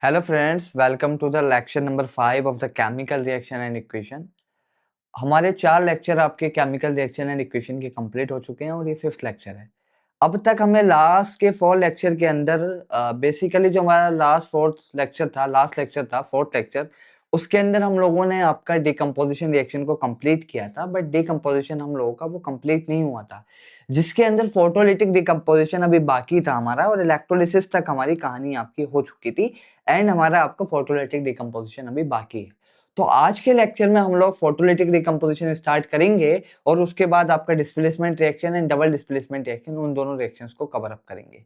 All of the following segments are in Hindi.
Hello friends, welcome to the lecture number 5 of the chemical reaction and equation। हमारे 4 लेक्चर आपके केमिकल रिएक्शन एंड इक्वेशन के कंप्लीट हो चुके हैं और ये 5th लेक्चर है। अब तक हमने लास्ट के 4 लेक्चर के अंदर बेसिकली जो हमारा लास्ट लेक्चर था 4th लेक्चर, उसके अंदर हम लोगों ने आपका डिकम्पोजिशन रिएक्शन को कंप्लीट किया था, बट डिकम्पोजिशन हम लोगों का वो कंप्लीट नहीं हुआ था, जिसके अंदर फोटोलिटिक डिकम्पोजिशन अभी बाकी था हमारा, और इलेक्ट्रोलिसिस तक हमारी कहानी आपकी हो चुकी थी एंड हमारा आपका फोटोलिटिक डिकम्पोजिशन अभी बाकी है। तो आज के लेक्चर में हम लोग फोटोलिटिक डिकम्पोजिशन स्टार्ट करेंगे और उसके बाद आपका displacement reaction and double displacement reaction, उन दोनों रिएक्शंस को कवर अप करेंगे।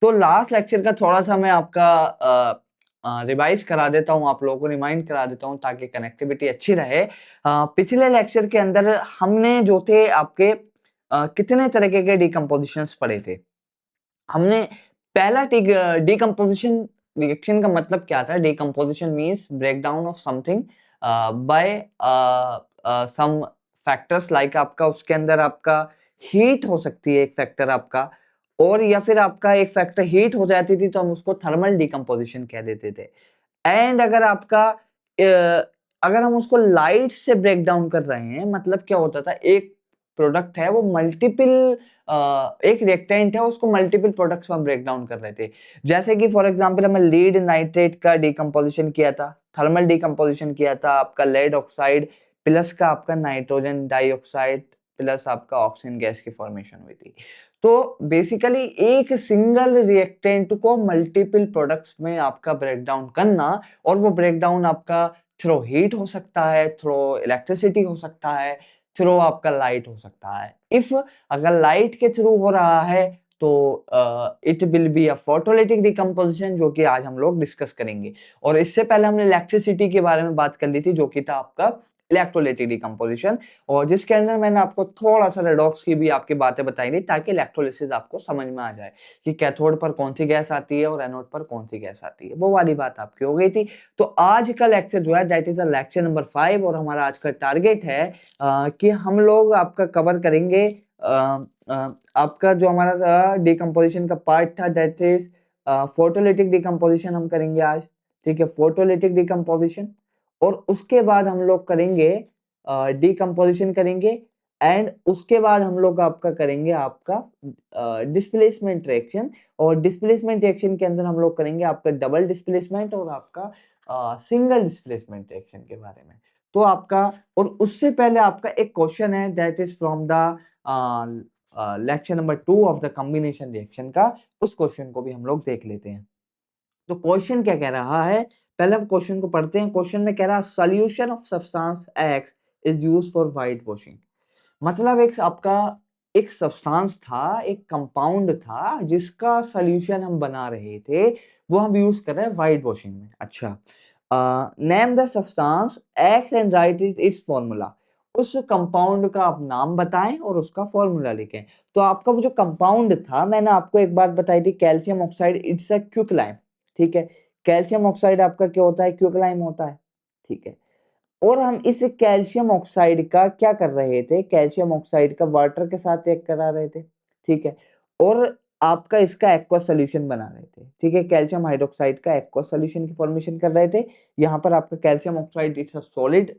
तो लास्ट लेक्चर का थोड़ा सा मैं आपका रिवाइज करा देता हूं, आप लोगों को रिमाइंड करा देता हूं ताकि कनेक्टिविटी अच्छी रहे। पिछले लेक्चर के अंदर हमने जो थे आपके कितने तरीके के डिकम्पोजिशंस पढ़े थे। हमने पहला डिकम्पोजिशन रिएक्शन का मतलब क्या था। Decomposition means breakdown of something by some factors, like आपका उसके अंदर आपका हीट हो सकती है एक फैक्टर आपका, और या फिर आपका एक फैक्टर हीट हो जाती थी तो हम उसको थर्मल डिकम्पोजिशन कह देते थे। एंड अगर आपका अगर हम उसको लाइट से ब्रेक डाउन कर रहे हैं, मतलब क्या होता था, एक प्रोडक्ट है वो मल्टीपल एक रिएक्टेंट है उसको मल्टीपल प्रोडक्ट्स में ब्रेक डाउन कर रहे थे। जैसे कि फॉर एग्जांपल हमने लीड नाइट्रेट का डिकम्पोजिशन किया था, थर्मल डिकम्पोजिशन किया था, आपका लेड ऑक्साइड प्लस का आपका नाइट्रोजन डाइऑक्साइड प्लस आपका ऑक्सीजन गैस की फॉर्मेशन हुई थी। तो बेसिकली एक सिंगल रिएक्टेंट को मल्टीपल प्रोडक्ट्स में आपका ब्रेक डाउन करना, और वो ब्रेक डाउन आपका थ्रू हीट हो सकता है, थ्रू इलेक्ट्रिसिटी हो सकता है, थ्रू आपका लाइट हो सकता है। इफ अगर लाइट के थ्रू हो रहा है तो it will be a photolytic decomposition, जो कि आज हम लोग डिस्कस करेंगे। और इससे पहले हमने इलेक्ट्रिसिटी के बारे में बात कर ली थी, जो कि था आपका इलेक्ट्रोलाइटिक डिकम्पोजिशन, और जिसके अंदर मैंने आपको थोड़ा सा रेडॉक्स की भी आपकी बातें बताई थी ताकि इलेक्ट्रोलिसिस आपको समझ में आ जाए कि कैथोड पर कौन सी गैस आती है और एनोड पर कौन सी गैस आती है। वो वाली बात आपकी हो गई थी। तो आज का लेक्चर जो है that is the lecture number 5, और हमारा आज का टारगेट है कि हम लोग आपका कवर करेंगे आपका जो हमारा डिकम्पोजिशन का पार्ट था दैट इज फोटोलिटिक डिकम्पोजिशन हम करेंगे आज। ठीक है, फोटोलिटिक डिकम्पोजिशन, और उसके बाद हम लोग करेंगे डिकम्पोजिशन करेंगे, एंड उसके बाद हम लोग आपका करेंगे आपका डिस्प्लेसमेंट रिएक्शन, और डिस्प्लेसमेंट रिएक्शन के अंदर हम लोग करेंगे आपका डबल डिस्प्लेसमेंट और आपका सिंगल डिस्प्लेसमेंट रिएक्शन के बारे में। तो आपका, और उससे पहले आपका एक क्वेश्चन है that is from the lecture number 2 of the combination reaction का, उस क्वेश्चन को भी हम लोग देख लेते हैं। तो क्वेश्चन क्या कह रहा है, पहले हम क्वेश्चन को पढ़ते हैं। क्वेश्चन में कह रहा है solution of substance x is used for white washing. मतलब एक आपका एक सब्सटेंस था, एक कंपाउंड था जिसका सॉल्यूशन हम बना रहे थे, वो हम यूज कर रहे हैं व्हाइट वॉशिंग में। अच्छा, name the substance x and right it it's formula. उस कंपाउंड का आप नाम बताएं और उसका फॉर्मूला लिखें। तो आपका वो जो कंपाउंड था, मैंने आपको एक बात बताई थी, calcium oxide, it's a quicklime. ठीक है, कैल्शियम ऑक्साइड आपका क्या होता है, क्विकलाइम होता है। ठीक है, और हम इस कैल्शियम ऑक्साइड का क्या कर रहे थे, कैल्शियम ऑक्साइड का वाटर के साथ रिएक्ट करा रहे थे। ठीक है, और आपका इसका एक्वा सॉल्यूशन बना रहे थे। ठीक है, कैल्शियम हाइड्रोक्साइड का एक्वा सॉल्यूशन की फॉर्मेशन कर रहे थे। यहाँ पर आपका calcium oxide it's a solid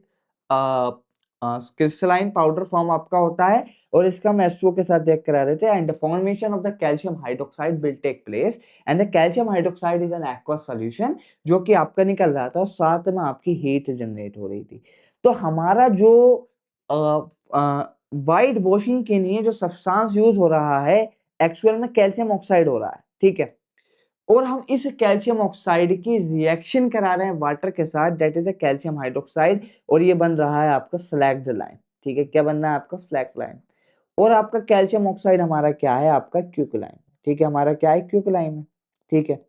crystalline powder form आपका होता है, और इसका हम H2O के साथ रिएक्ट करा रहे थे, and the formation of the calcium hydroxide will take place, and the calcium hydroxide is an aqua solution जो कि आपका निकल रहा था, और साथ में आपकी हीट जनरेट हो रही थी। तो हमारा जो व्हाइट वॉशिंग के लिए जो सब्सटेंस यूज हो रहा है, एक्चुअल में कैल्शियम ऑक्साइड हो रहा है। ठीक है, और हम इस कैल्शियम ऑक्साइड की रिएक्शन करा रहे हैं वाटर के साथ, that is a calcium hydroxide, और ये बन रहा है आपका स्लैक्ड लाइम। ठीक है, क्या बनना है आपका, स्लैक लाइम। और आपका कैल्शियम ऑक्साइड हमारा क्या है, आपका क्विकलाइम। ठीक है, हमारा क्या है, क्विकलाइम है। ठीक है,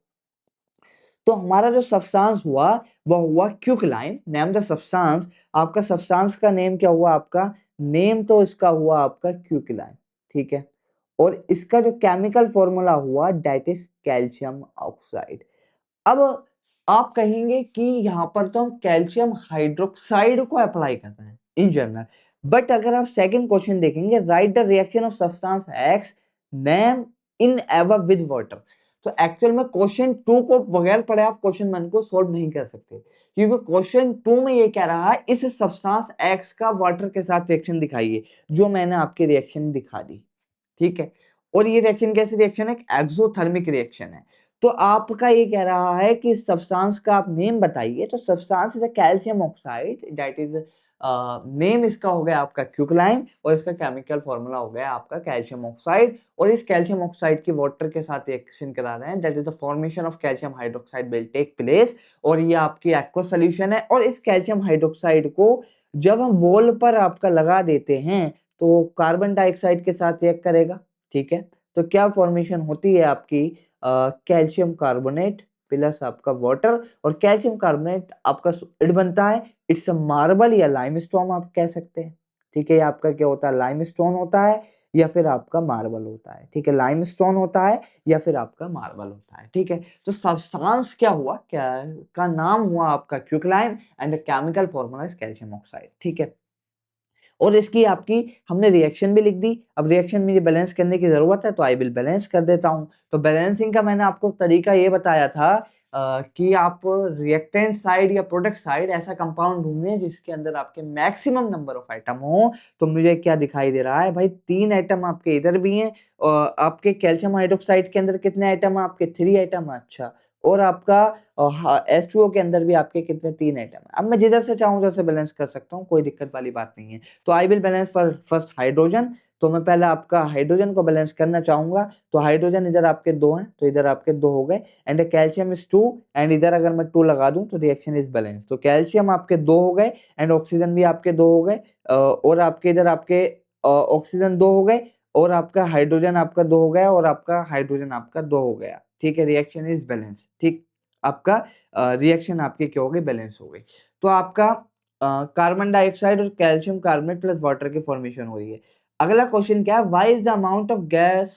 तो हमारा जो सब्सटेंस हुआ वह हुआ क्विकलाइम, नेम द सब्सटेंस। आपका सब्सटेंस का नेम क्या हुआ, आपका नेम तो इसका हुआ आपका क्विकलाइम। ठीक है, और इसका जो केमिकल फॉर्मूला हुआ दैट इज कैल्शियम ऑक्साइड। अब आप कहेंगे कि यहाँ पर तो हम कैल्शियम हाइड्रोक्साइड को अप्लाई कर रहे हैं इन जनरल, बट अगर आप सेकंड क्वेश्चन देखेंगे, right the reaction of substance x name in ever with water. तो एक्चुअल में क्वेश्चन 2 को बगैर पढ़े आप क्वेश्चन 1 को सोल्व नहीं कर सकते, क्योंकि क्वेश्चन 2 में ये कह रहा है इस सब्सटेंस एक्स का वाटर के साथ रिएक्शन दिखाइए, जो मैंने आपकी रिएक्शन दिखा दी, ठीक है। और ये रिएक्शन कैसी रिएक्शन है? एक्सोथर्मिक रिएक्शन है। तो आपका ये कह रहा है कि सब्सटेंस का आप नेम बताइए, तो substance is a calcium oxide, that is name इसका हो गया आपका क्विकलाइम, और इसका केमिकल फॉर्मूला हो गया आपका कैल्शियम ऑक्साइड। और इस कैल्शियम ऑक्साइड की वाटर के साथ रिएक्शन करा रहे हैं, that is the formation of calcium hydroxide will take place, और ये आपकी एक्वस सॉल्यूशन है। और इस कैल्शियम हाइड्रोक्साइड को जब हम वॉल पर आपका लगा देते हैं तो कार्बन डाइऑक्साइड के साथ रिएक्ट करेगा, ठीक है। तो क्या फॉर्मेशन होती है आपकी? कैल्शियम कार्बोनेट प्लस आपका वाटर, और कैल्शियम कार्बोनेट आपका इट बनता है, इट्स अ मार्बल या लाइमस्टोन आप कह सकते हैं, ठीक है। ये आपका क्या होता है? लाइमस्टोन होता है या फिर आपका मार्बल होता है, ठीक है। लाइमस्टोन होता है या फिर आपका मार्बल होता है, ठीक है। तो सब्सटेंस क्या हुआ, क्या का नाम हुआ आपका quicklime, and the chemical formula is calcium oxide, ठीक है। और इसकी आपकी हमने रिएक्शन भी लिख दी। अब रिएक्शन में ये बैलेंस करने की जरूरत है, तो आई विल बैलेंस कर देता हूं। तो बैलेंसिंग का मैंने आपको तरीका ये बताया था कि आप रिएक्टेंट साइड या प्रोडक्ट साइड ऐसा कंपाउंड ढूंढें जिसके अंदर आपके मैक्सिमम नंबर ऑफ एटम हो। तो मुझे क्या दिखाई दे रहा है भाई? 3 एटम आपके इधर भी हैं, और आपके कैल्शियम हाइड्रोक्साइड के अंदर कितने एटम है? आपके 3 एटम है, अच्छा। और आपका H2O के अंदर भी आपके कितने? 3 एटम है। अब मैं जिधर से चाहूँ उधर से बैलेंस कर सकता हूँ, कोई दिक्कत वाली बात नहीं है। तो I will balance for first hydrogen. तो मैं पहले आपका हाइड्रोजन को बैलेंस करना चाहूंगा। तो हाइड्रोजन इधर आपके 2 हैं, तो इधर आपके 2 हो गए, एंड कैल्शियम इज 2, एंड इधर अगर मैं 2 लगा दूं तो रिएक्शन इज बैलेंस। तो कैल्शियम आपके 2 हो गए, एंड ऑक्सीजन भी आपके 2 हो गए, और आपके इधर आपके ऑक्सीजन 2 हो गए, और आपका हाइड्रोजन आपका 2 हो गया, और आपका हाइड्रोजन आपका 2 हो गया, ठीक है। रिएक्शन इज बैलेंस, ठीक। आपका रिएक्शन आपकी क्या हो गई? बैलेंस हो गई। तो आपका कार्बन डाइऑक्साइड और कैल्शियम कार्बोनेट प्लस वाटर की फॉर्मेशन हो रही है। अगला क्वेश्चन क्या है? Why is the amount of gas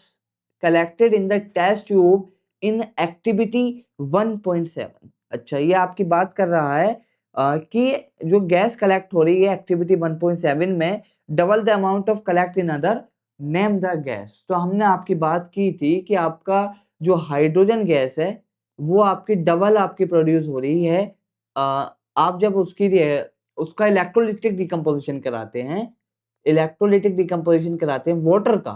collected in the test tube in activity 1.7? अच्छा, ये आपकी बात कर रहा है कि जो गैस कलेक्ट हो रही है एक्टिविटी 1.7 में, double the amount of collect in other, name the gas. तो हमने आपकी बात की थी कि आपका जो हाइड्रोजन गैस है वो आपकी डबल आपकी प्रोड्यूस हो रही है। आप जब उसका इलेक्ट्रोलिटिक डिकम्पोजिशन कराते हैं, इलेक्ट्रोलिटिक डिकम्पोजिशन कराते हैं वाटर का,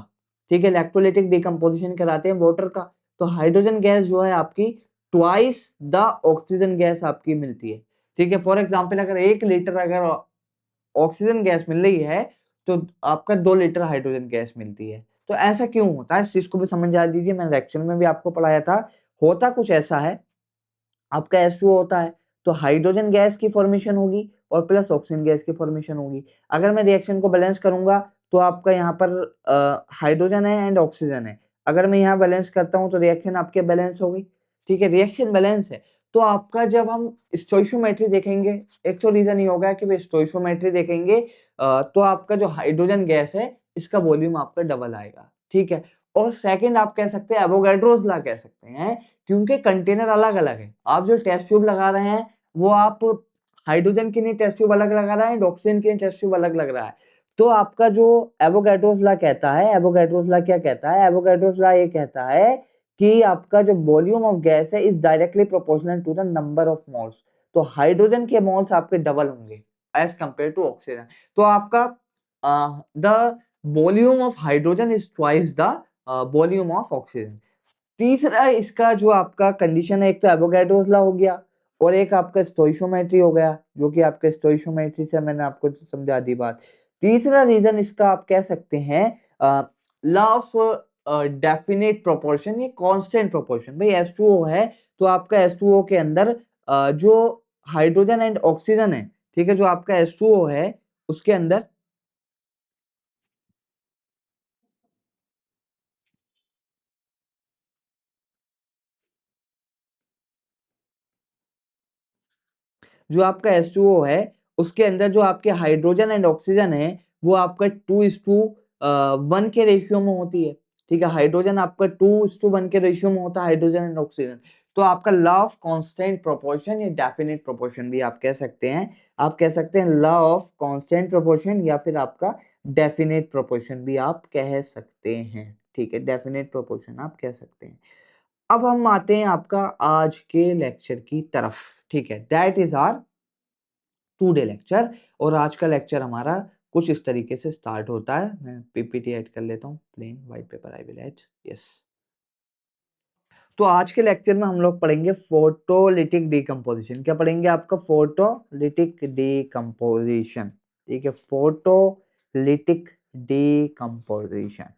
ठीक है। इलेक्ट्रोलिटिक डिकम्पोजिशन कराते हैं वाटर का, तो हाइड्रोजन गैस जो है आपकी ट्वाइस द ऑक्सीजन गैस आपकी मिलती है, ठीक है। फॉर एग्जाम्पल अगर 1 लीटर अगर ऑक्सीजन गैस मिल रही है तो आपका 2 लीटर हाइड्रोजन गैस मिलती है। तो ऐसा क्यों होता है? इस चीज को भी समझ आ दीजिए, मैंने लेक्चर में भी आपको पढ़ाया था। होता कुछ ऐसा है, आपका H2O होता है, तो हाइड्रोजन गैस की फॉर्मेशन होगी और प्लस ऑक्सीजन गैस की फॉर्मेशन होगी। अगर मैं रिएक्शन को बैलेंस करूंगा तो आपका यहाँ पर हाइड्रोजन है एंड ऑक्सीजन है। अगर मैं यहाँ बैलेंस करता हूँ तो रिएक्शन आपके बैलेंस होगी, ठीक है। रिएक्शन बैलेंस है, तो आपका जब हम स्टोइशियोमेट्री देखेंगे, एक तो रीजन ये होगा कि भाई स्टोइशियोमेट्री देखेंगे तो आपका जो हाइड्रोजन गैस है इसका वॉल्यूम आपका डबल आएगा, ठीक है। और सेकंड आप कह सकते हैं एवोगैड्रोस लॉ कह सकते हैं, क्योंकि कंटेनर अलग अलग है। आप जो टेस्ट ट्यूब लगा रहे हैं वो आप हाइड्रोजन के लिए टेस्ट ट्यूब अलग लगा रहे हैं, ऑक्सीजन के लिए टेस्ट ट्यूब अलग लग रहा है। तो आपका जो एवोगैड्रोस लॉ कहता है, एवोगैड्रोस लॉ क्या कहता है? एवोगैड्रोस लॉ ये कहता है कि आपका जो वॉल्यूम ऑफ गैस है is directly proportional to the number of moles. तो हाइड्रोजन के मोल्स आपके डबल होंगे एज कंपेयर टू ऑक्सीजन। तो आपका the volume of hydrogen is twice the volume of oxygen. तीसरा इसका जो आपका कंडीशन है, एक तो एवोगैड्रोस लॉ हो गया और एक आपका स्टोइशियोमेट्री हो गया, जो कि आपके स्टोइशियोमेट्री से मैंने आपको समझा दी बात। तीसरा रीजन इसका आप कह सकते हैं लॉ ऑफ डेफिनेट प्रोपोर्शन या कांस्टेंट प्रोपोर्शन। भाई H2O है तो आपका H2O के अंदर जो हाइड्रोजन एंड ऑक्सीजन है, ठीक है, जो आपका H2O है उसके अंदर जो आपका H2O है उसके अंदर जो आपके हाइड्रोजन एंड ऑक्सीजन है वो आपका 2:1 के रेशियो में होती है, ठीक है। हाइड्रोजन आपका 2:1 के रेशियो में होता है, हाइड्रोजन एंड ऑक्सीजन। तो आपका लॉ ऑफ कांस्टेंट प्रोपोर्शन या डेफिनेट प्रोपोर्शन भी आप कह सकते हैं। आप कह सकते हैं लॉ ऑफ कांस्टेंट प्रोपोर्शन या फिर आपका डेफिनेट प्रोपोर्शन भी आप कह सकते हैं, ठीक है। डेफिनेट प्रोपोर्शन आप कह सकते हैं। अब हम आते हैं आपका आज के लेक्चर की तरफ, ठीक है। That is our today lecture. और आज का लेक्चर हमारा कुछ इस तरीके से स्टार्ट होता है। मैं पीपीटी ऐड कर लेता हूँ, plain white paper I will add, yes. तो आज के लेक्चर में हम लोग पढ़ेंगे फोटोलिटिक डिकम्पोजिशन। क्या पढ़ेंगे? आपका फोटोलिटिक डिकम्पोजिशन, ठीक है। फोटोलिटिक डिकम्पोजिशन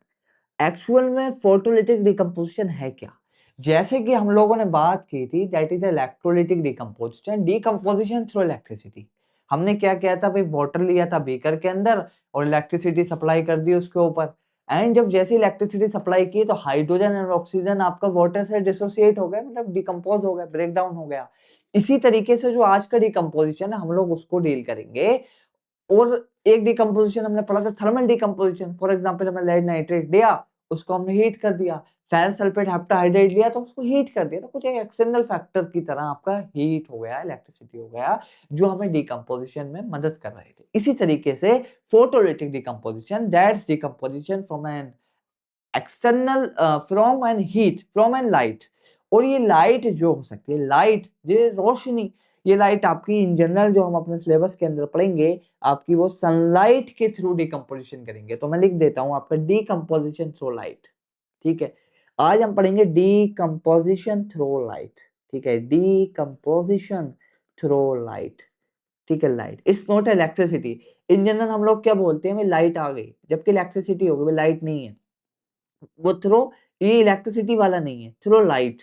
एक्चुअल में फोटोलिटिक डिकम्पोजिशन है क्या? जैसे कि हम लोगों ने बात की थी, that is electrolytic decomposition, decomposition through electricity. हमने क्या किया था भाई? वाटर लिया था बीकर के अंदर और इलेक्ट्रिसिटी सप्लाई कर दी उसके ऊपर। एंड जब जैसे इलेक्ट्रिसिटी सप्लाई की तो हाइड्रोजन और ऑक्सीजन आपका वाटर से डिसोसिएट हो गया, मतलब डिकम्पोज हो गया, ब्रेक डाउन हो गया। इसी तरीके से जो आज का डिकम्पोजिशन है हम लोग उसको डील करेंगे। और एक डिकम्पोजिशन हमने पढ़ा था थर्मल डिकम्पोजिशन। फॉर एग्जांपल हमने लेड नाइट्रेट लिया, उसको हमने हीट कर दिया। फेरस सल्फेट हेप्टाहाइड्राइड लिया तो उसको हीट कर दिया। तो कुछ एक एक्सटर्नल फैक्टर की तरह आपका हीट हो गया, इलेक्ट्रिसिटी हो गया, जो हमें डिकम्पोजिशन में मदद कर रहे थे। इसी तरीके से photolytic decomposition, that's decomposition from an external, from an heat, from an light. और ये लाइट जो हो सकती है, लाइट ये रोशनी, ये लाइट आपकी इन जनरल जो हम अपने सिलेबस के अंदर पढ़ेंगे, आपकी वो सनलाइट के थ्रू डिकम्पोजिशन करेंगे। तो मैं लिख देता हूं आपका डिकम्पोजिशन थ्रू लाइट, ठीक है। आज हम पढ़ेंगे डिकम्पोजिशन थ्रू लाइट, ठीक है। डिकम्पोजिशन थ्रू लाइट, ठीक है। Light it's not electricity. In general हम लोग क्या बोलते हैं? लाइट आ गई, जबकि इलेक्ट्रिसिटी हो गई, लाइट नहीं है। वो थ्रो, ये इलेक्ट्रिसिटी वाला नहीं है, थ्रो लाइट,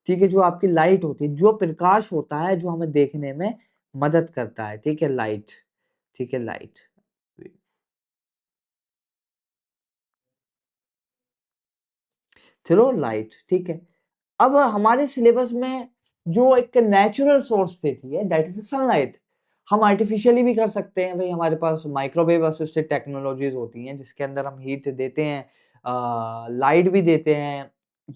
ठीक है। जो आपकी लाइट होती है, जो प्रकाश होता है, जो हमें देखने में मदद करता है, ठीक है, लाइट, ठीक है, लाइट थ्रो लाइट, ठीक है। अब हमारे सिलेबस में जो एक नेचुरल सोर्स देती है, दैट इज सनलाइट। हम आर्टिफिशियली भी कर सकते हैं भाई, हमारे पास माइक्रोवेव असिस्टेड टेक्नोलॉजीज होती हैं जिसके अंदर हम हीट देते हैं, लाइट भी देते हैं।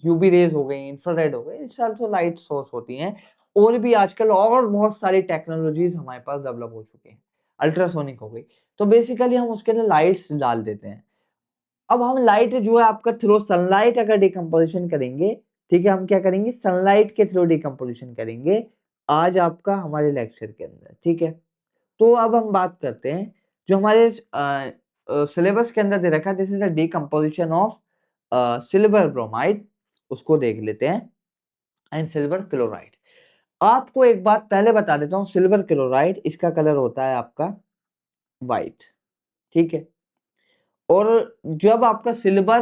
यूवी रेज हो गई, इंफ्रारेड हो गई, इट्स आल्सो लाइट सोर्स होती हैं। और भी आजकल और बहुत सारी टेक्नोलॉजीज हमारे पास डेवलप हो चुकी हैं, अल्ट्रासोनिक हो गई। तो बेसिकली हम उसके अंदर लाइट्स डाल देते हैं। अब हम लाइट जो है आपका थ्रू सनलाइट अगर डिकम्पोजिशन करेंगे, ठीक है, हम क्या करेंगे? सनलाइट के थ्रू डिकम्पोजिशन करेंगे आज आपका हमारे लेक्चर के अंदर, ठीक है। तो अब हम बात करते हैं जो हमारे सिलेबस के अंदर दे रखा है, this is the decomposition of silver bromide, उसको देख लेते हैं। एंड सिल्वर क्लोराइड, आपको एक बात पहले बता देता हूँ, सिल्वर क्लोराइड इसका कलर होता है आपका व्हाइट, ठीक है। और जब आपका सिल्वर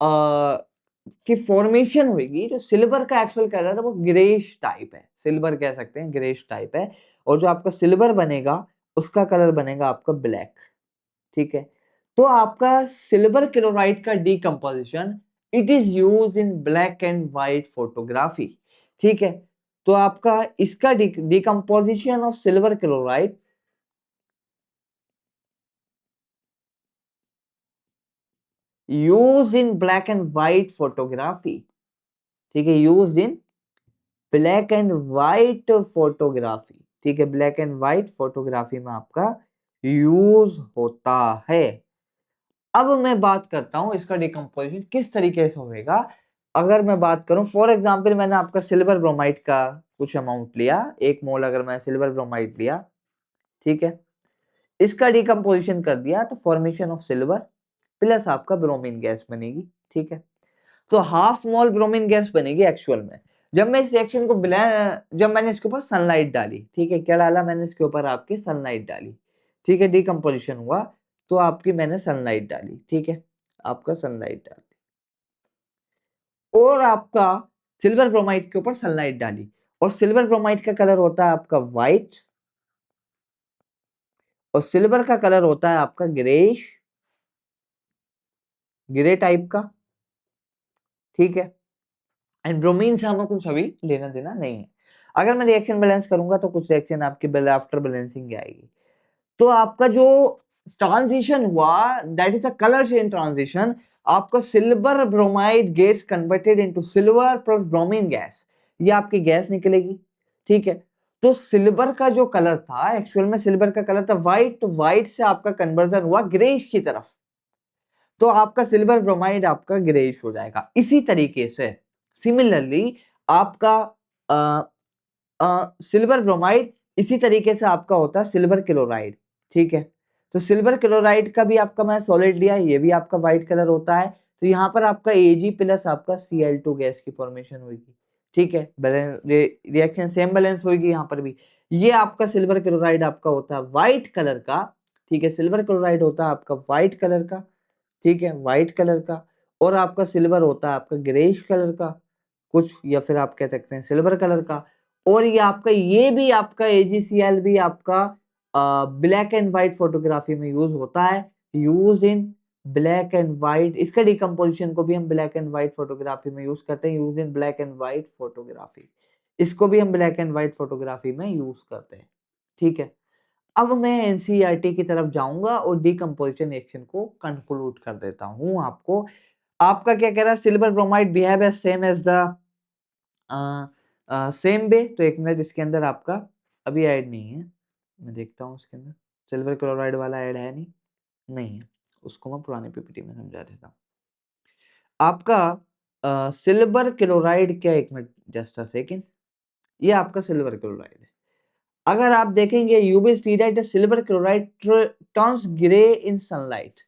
की फॉर्मेशन होगी, तो सिल्वर का एक्चुअल कलर है वो ग्रेश टाइप है, सिल्वर कह सकते हैं, ग्रेश टाइप है। और जो आपका सिल्वर बनेगा उसका कलर बनेगा आपका ब्लैक, ठीक है। तो आपका सिल्वर क्लोराइड का decomposition, it is use in black and white photography, ठीक है। तो आपका इसका decomposition of silver chloride use in black and white photography, ठीक है, use in black and white photography, ठीक है, ब्लैक एंड व्हाइट फोटोग्राफी में आपका यूज होता है। अब मैं बात करता हूं इसका डिकम्पोजिशन किस तरीके से होगा। अगर मैं बात करूं, फॉर एग्जांपल मैंने आपका सिल्वर ब्रोमाइड का कुछ अमाउंट लिया, 1 मोल अगर मैं सिल्वर ब्रोमाइड लिया, ठीक है, इसका डिकम्पोजिशन कर दिया तो फॉर्मेशन ऑफ सिल्वर प्लस आपका ब्रोमीन गैस बनेगी, ठीक है। तो हाफ मोल ब्रोमीन गैस बनेगी एक्चुअल में। जब मैं इस रिएक्शन को जब मैंने इसके ऊपर सनलाइट डाली, ठीक है, क्या डाला मैंने इसके ऊपर? आपकी सनलाइट डाली, ठीक है, डिकम्पोजिशन हुआ तो आपकी मैंने सनलाइट डाली, ठीक है, आपका सनलाइट डाली और आपका सिल्वर ब्रोमाइड के ऊपर सनलाइट डाली। और सिल्वर ब्रोमाइड का कलर होता है आपका व्हाइट और सिल्वर का कलर होता है आपका ग्रेश, ग्रे टाइप का, ठीक है। एंड ब्रोमीन से हमें कुछ अभी लेना देना नहीं है। अगर मैं रिएक्शन बैलेंस करूंगा तो कुछ रिएक्शन आपकी आफ्टर बैलेंसिंग आएगी। तो आपका जो ट्रांजिशन हुआ, that is a colour change transition. आपका silver bromide gets converted into silver plus bromine gas, ये आपकी गैस निकलेगी, ठीक है। तो सिल्वर का जो कलर था, एक्चुअल में सिल्वर का कलर था व्हाइट, तो व्हाइट से आपका कन्वर्जन हुआ ग्रेश की तरफ, तो आपका सिल्वर ब्रोमाइड आपका ग्रेश हो जाएगा। इसी तरीके से सिमिलरली आपका सिल्वर ब्रोमाइड इसी तरीके से आपका होता है सिल्वर क्लोराइड, ठीक है। तो सिल्वर क्लोराइड का भी आपका मैं सॉलिड लिया, ये भी आपका व्हाइट कलर होता है। तो यहाँ पर आपका Ag प्लस आपका Cl2 गैस की फॉर्मेशन होगी, ठीक है। बैलेंस रिएक्शन सेम बैलेंस होगी यहाँ पर भी। ये आपका सिल्वर क्लोराइड आपका होता है व्हाइट कलर का, ठीक है। सिल्वर क्लोराइड होता है आपका व्हाइट कलर का, ठीक है, व्हाइट कलर का। और आपका सिल्वर होता है आपका ग्रेइश कलर का कुछ, या फिर आप कह सकते हैं सिल्वर कलर का। और ये भी आपका AgCl भी आपका ब्लैक एंड व्हाइट फोटोग्राफी में यूज होता है, use in black and white. इसका डिकम्पोजिशन को भी हम ब्लैक एंड व्हाइट फोटोग्राफी में यूज करते हैं, use in black and white photography. इसको भी हम ब्लैक एंड व्हाइट फोटोग्राफी में यूज करते हैं, ठीक है। अब मैं एनसीईआरटी की तरफ जाऊंगा और डिकम्पोजिशन रिएक्शन को कंक्लूड कर देता हूं आपको। आपका क्या कह रहा है, silver bromide behave as same as the same way. तो एक मिनट, इसके अंदर आपका अभी ऐड नहीं है, मैं देखता हूँ इसके अंदर सिल्वर क्लोराइड वाला ऐड है नहीं है, उसको मैं पुराने पीपीटी में समझा देता हूँ। आपका सिल्वर क्लोराइड क्या, एक मिनट जस्ट अ सेकेंड, ये आपका सिल्वर क्लोराइड है। अगर आप देखेंगे you will see that silver chloride turns grey in sunlight.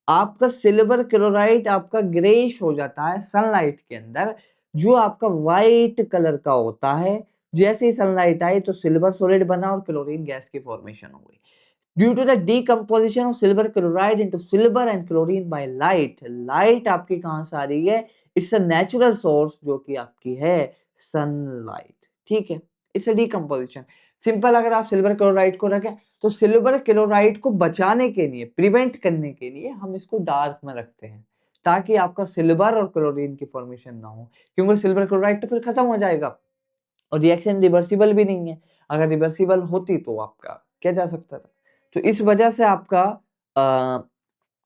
आपका सिल्वर क्लोराइड आपका ग्रेइश हो जाता है सनलाइट के अंदर, जो आपका व्हाइट कलर का होता है। जैसे ही सनलाइट आई तो सिल्वर सॉलिड बना और क्लोरीन गैस की फॉर्मेशन हो गई। Due to the decomposition of silver chloride into silver and chlorine by light, light आपकी कहां से आ रही है, इट्स अ नेचुरल सोर्स जो कि आपकी है सनलाइट, ठीक है। It's a decomposition. सिंपल, अगर आप सिल्वर क्लोराइड को रखें तो सिल्वर क्लोराइड को बचाने के लिए, प्रिवेंट करने के लिए हम इसको डार्क में रखते हैं, ताकि आपका सिल्वर और क्लोरीन की फॉर्मेशन ना हो, क्योंकि सिल्वर क्लोराइड तो फिर खत्म हो जाएगा और रिएक्शन रिवर्सिबल भी नहीं है। अगर रिवर्सिबल होती तो आपका क्या जा सकता था। तो इस वजह से आपका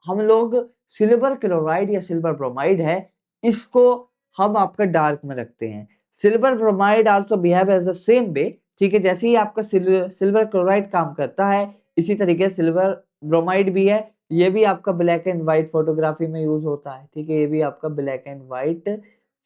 हम लोग सिल्वर क्लोराइड या सिल्वर ब्रोमाइड है, इसको हम आपका डार्क में रखते हैं। Silver bromide also behave as the same way, ठीक है। जैसे ही आपका सिल्वर क्लोराइड काम करता है, इसी तरीके सिल्वर ब्रोमाइड भी है, ये भी आपका ब्लैक एंड व्हाइट फोटोग्राफी में यूज होता है, ठीक है। ये भी आपका ब्लैक एंड व्हाइट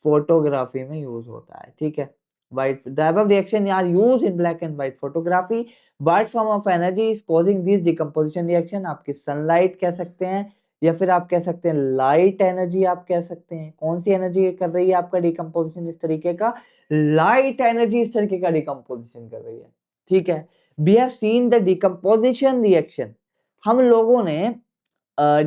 फोटोग्राफी में यूज होता है, ठीक है। White, the above reaction are used in black and white photography. White form of energy is causing this decomposition reaction. आपकी sunlight कह सकते हैं, या फिर आप कह सकते हैं लाइट एनर्जी आप कह सकते हैं। कौन सी एनर्जी कर रही है आपका डिकम्पोजिशन इस तरीके का, लाइट एनर्जी इस तरीके का डिकम्पोजिशन कर रही है, ठीक है। We have seen the decomposition reaction, हम लोगों ने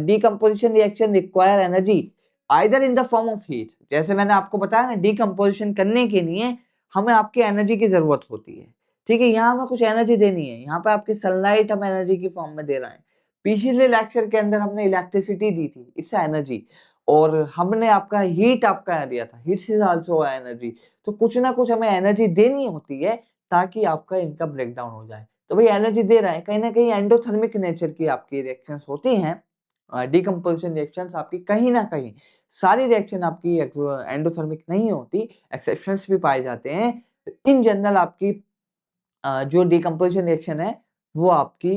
decomposition reaction require energy either in the form of heat. जैसे मैंने आपको बताया ना, डिकम्पोजिशन करने के लिए हमें आपकी एनर्जी की जरूरत होती है, ठीक है। यहाँ हमें कुछ एनर्जी देनी है, यहाँ पे आपकी सनलाइट हम एनर्जी की फॉर्म में दे रहे हैं। पिछले लेक्चर के अंदर हमने इलेक्ट्रिसिटी दी थी, इट्स एनर्जी। और हमने आपका हीट आपका दिया था, हीट इज आल्सो एनर्जी। तो कुछ ना कुछ हमें एनर्जी देनी होती है ताकि आपका इनका ब्रेकडाउन हो जाए। तो भाई एनर्जी दे रहा है, कहीं ना कहीं एंडोथर्मिक नेचर की आपकी रिएक्शंस होती हैं, डिकम्पोजिशन रिएक्शंस आपकी कहीं ना कहीं। सारी रिएक्शन आपकी एंडोथर्मिक नहीं होती, एक्सेप्शंस भी पाए जाते हैं। इन जनरल आपकी जो डिकम्पोजिशन रिएक्शन है वो आपकी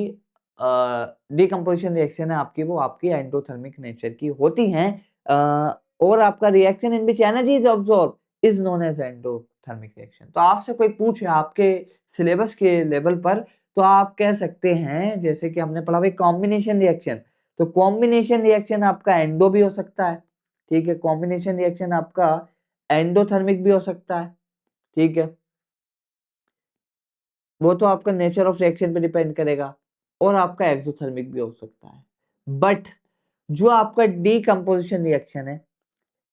डिकम्पोजिशन रिएक्शन है आपकी, वो आपकी एंडोथर्मिक नेचर की होती हैं। और आपका reaction in which energy is absorb is known as endothermic reaction. तो आपसे कोई पूछे आपके सिलेबस के लेवल पर, तो आप कह सकते हैं, जैसे कि हमने पढ़ा भाई कॉम्बिनेशन रिएक्शन, तो कॉम्बिनेशन रिएक्शन आपका एंडो भी हो सकता है, ठीक है। कॉम्बिनेशन रिएक्शन आपका एंडोथर्मिक भी हो सकता है, ठीक है। वो तो आपका नेचर ऑफ रिएक्शन पे डिपेंड करेगा, और आपका एक्सोथर्मिक भी हो सकता है। बट जो आपका डीकम्पोजिशन रिएक्शन है,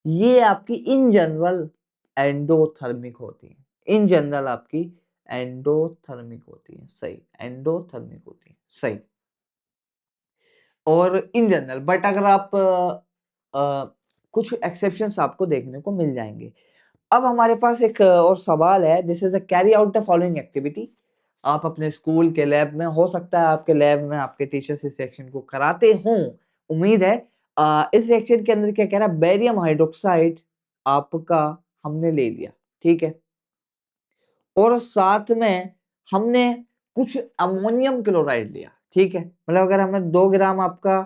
ये आपकी इन जनरल एंडोथर्मिक होती है। इन जनरल आपकी एंडोथर्मिक होती है, सही, एंडोथर्मिक होती है, सही। और इन जनरल, बट अगर आप कुछ एक्सेप्शंस आपको देखने को मिल जाएंगे। अब हमारे पास एक और सवाल है, this is carry out the following activity. आप अपने स्कूल के लैब में, हो सकता है आपके लैब में आपके टीचर्स इस सेक्शन को कराते हों, उम्मीद है। इस सेक्शन के अंदर क्या कह रहा है, बेरियम हाइड्रोक्साइड आपका हमने ले लिया, ठीक है। और साथ में हमने कुछ अमोनियम क्लोराइड लिया, ठीक है। मतलब अगर हमें 2 ग्राम आपका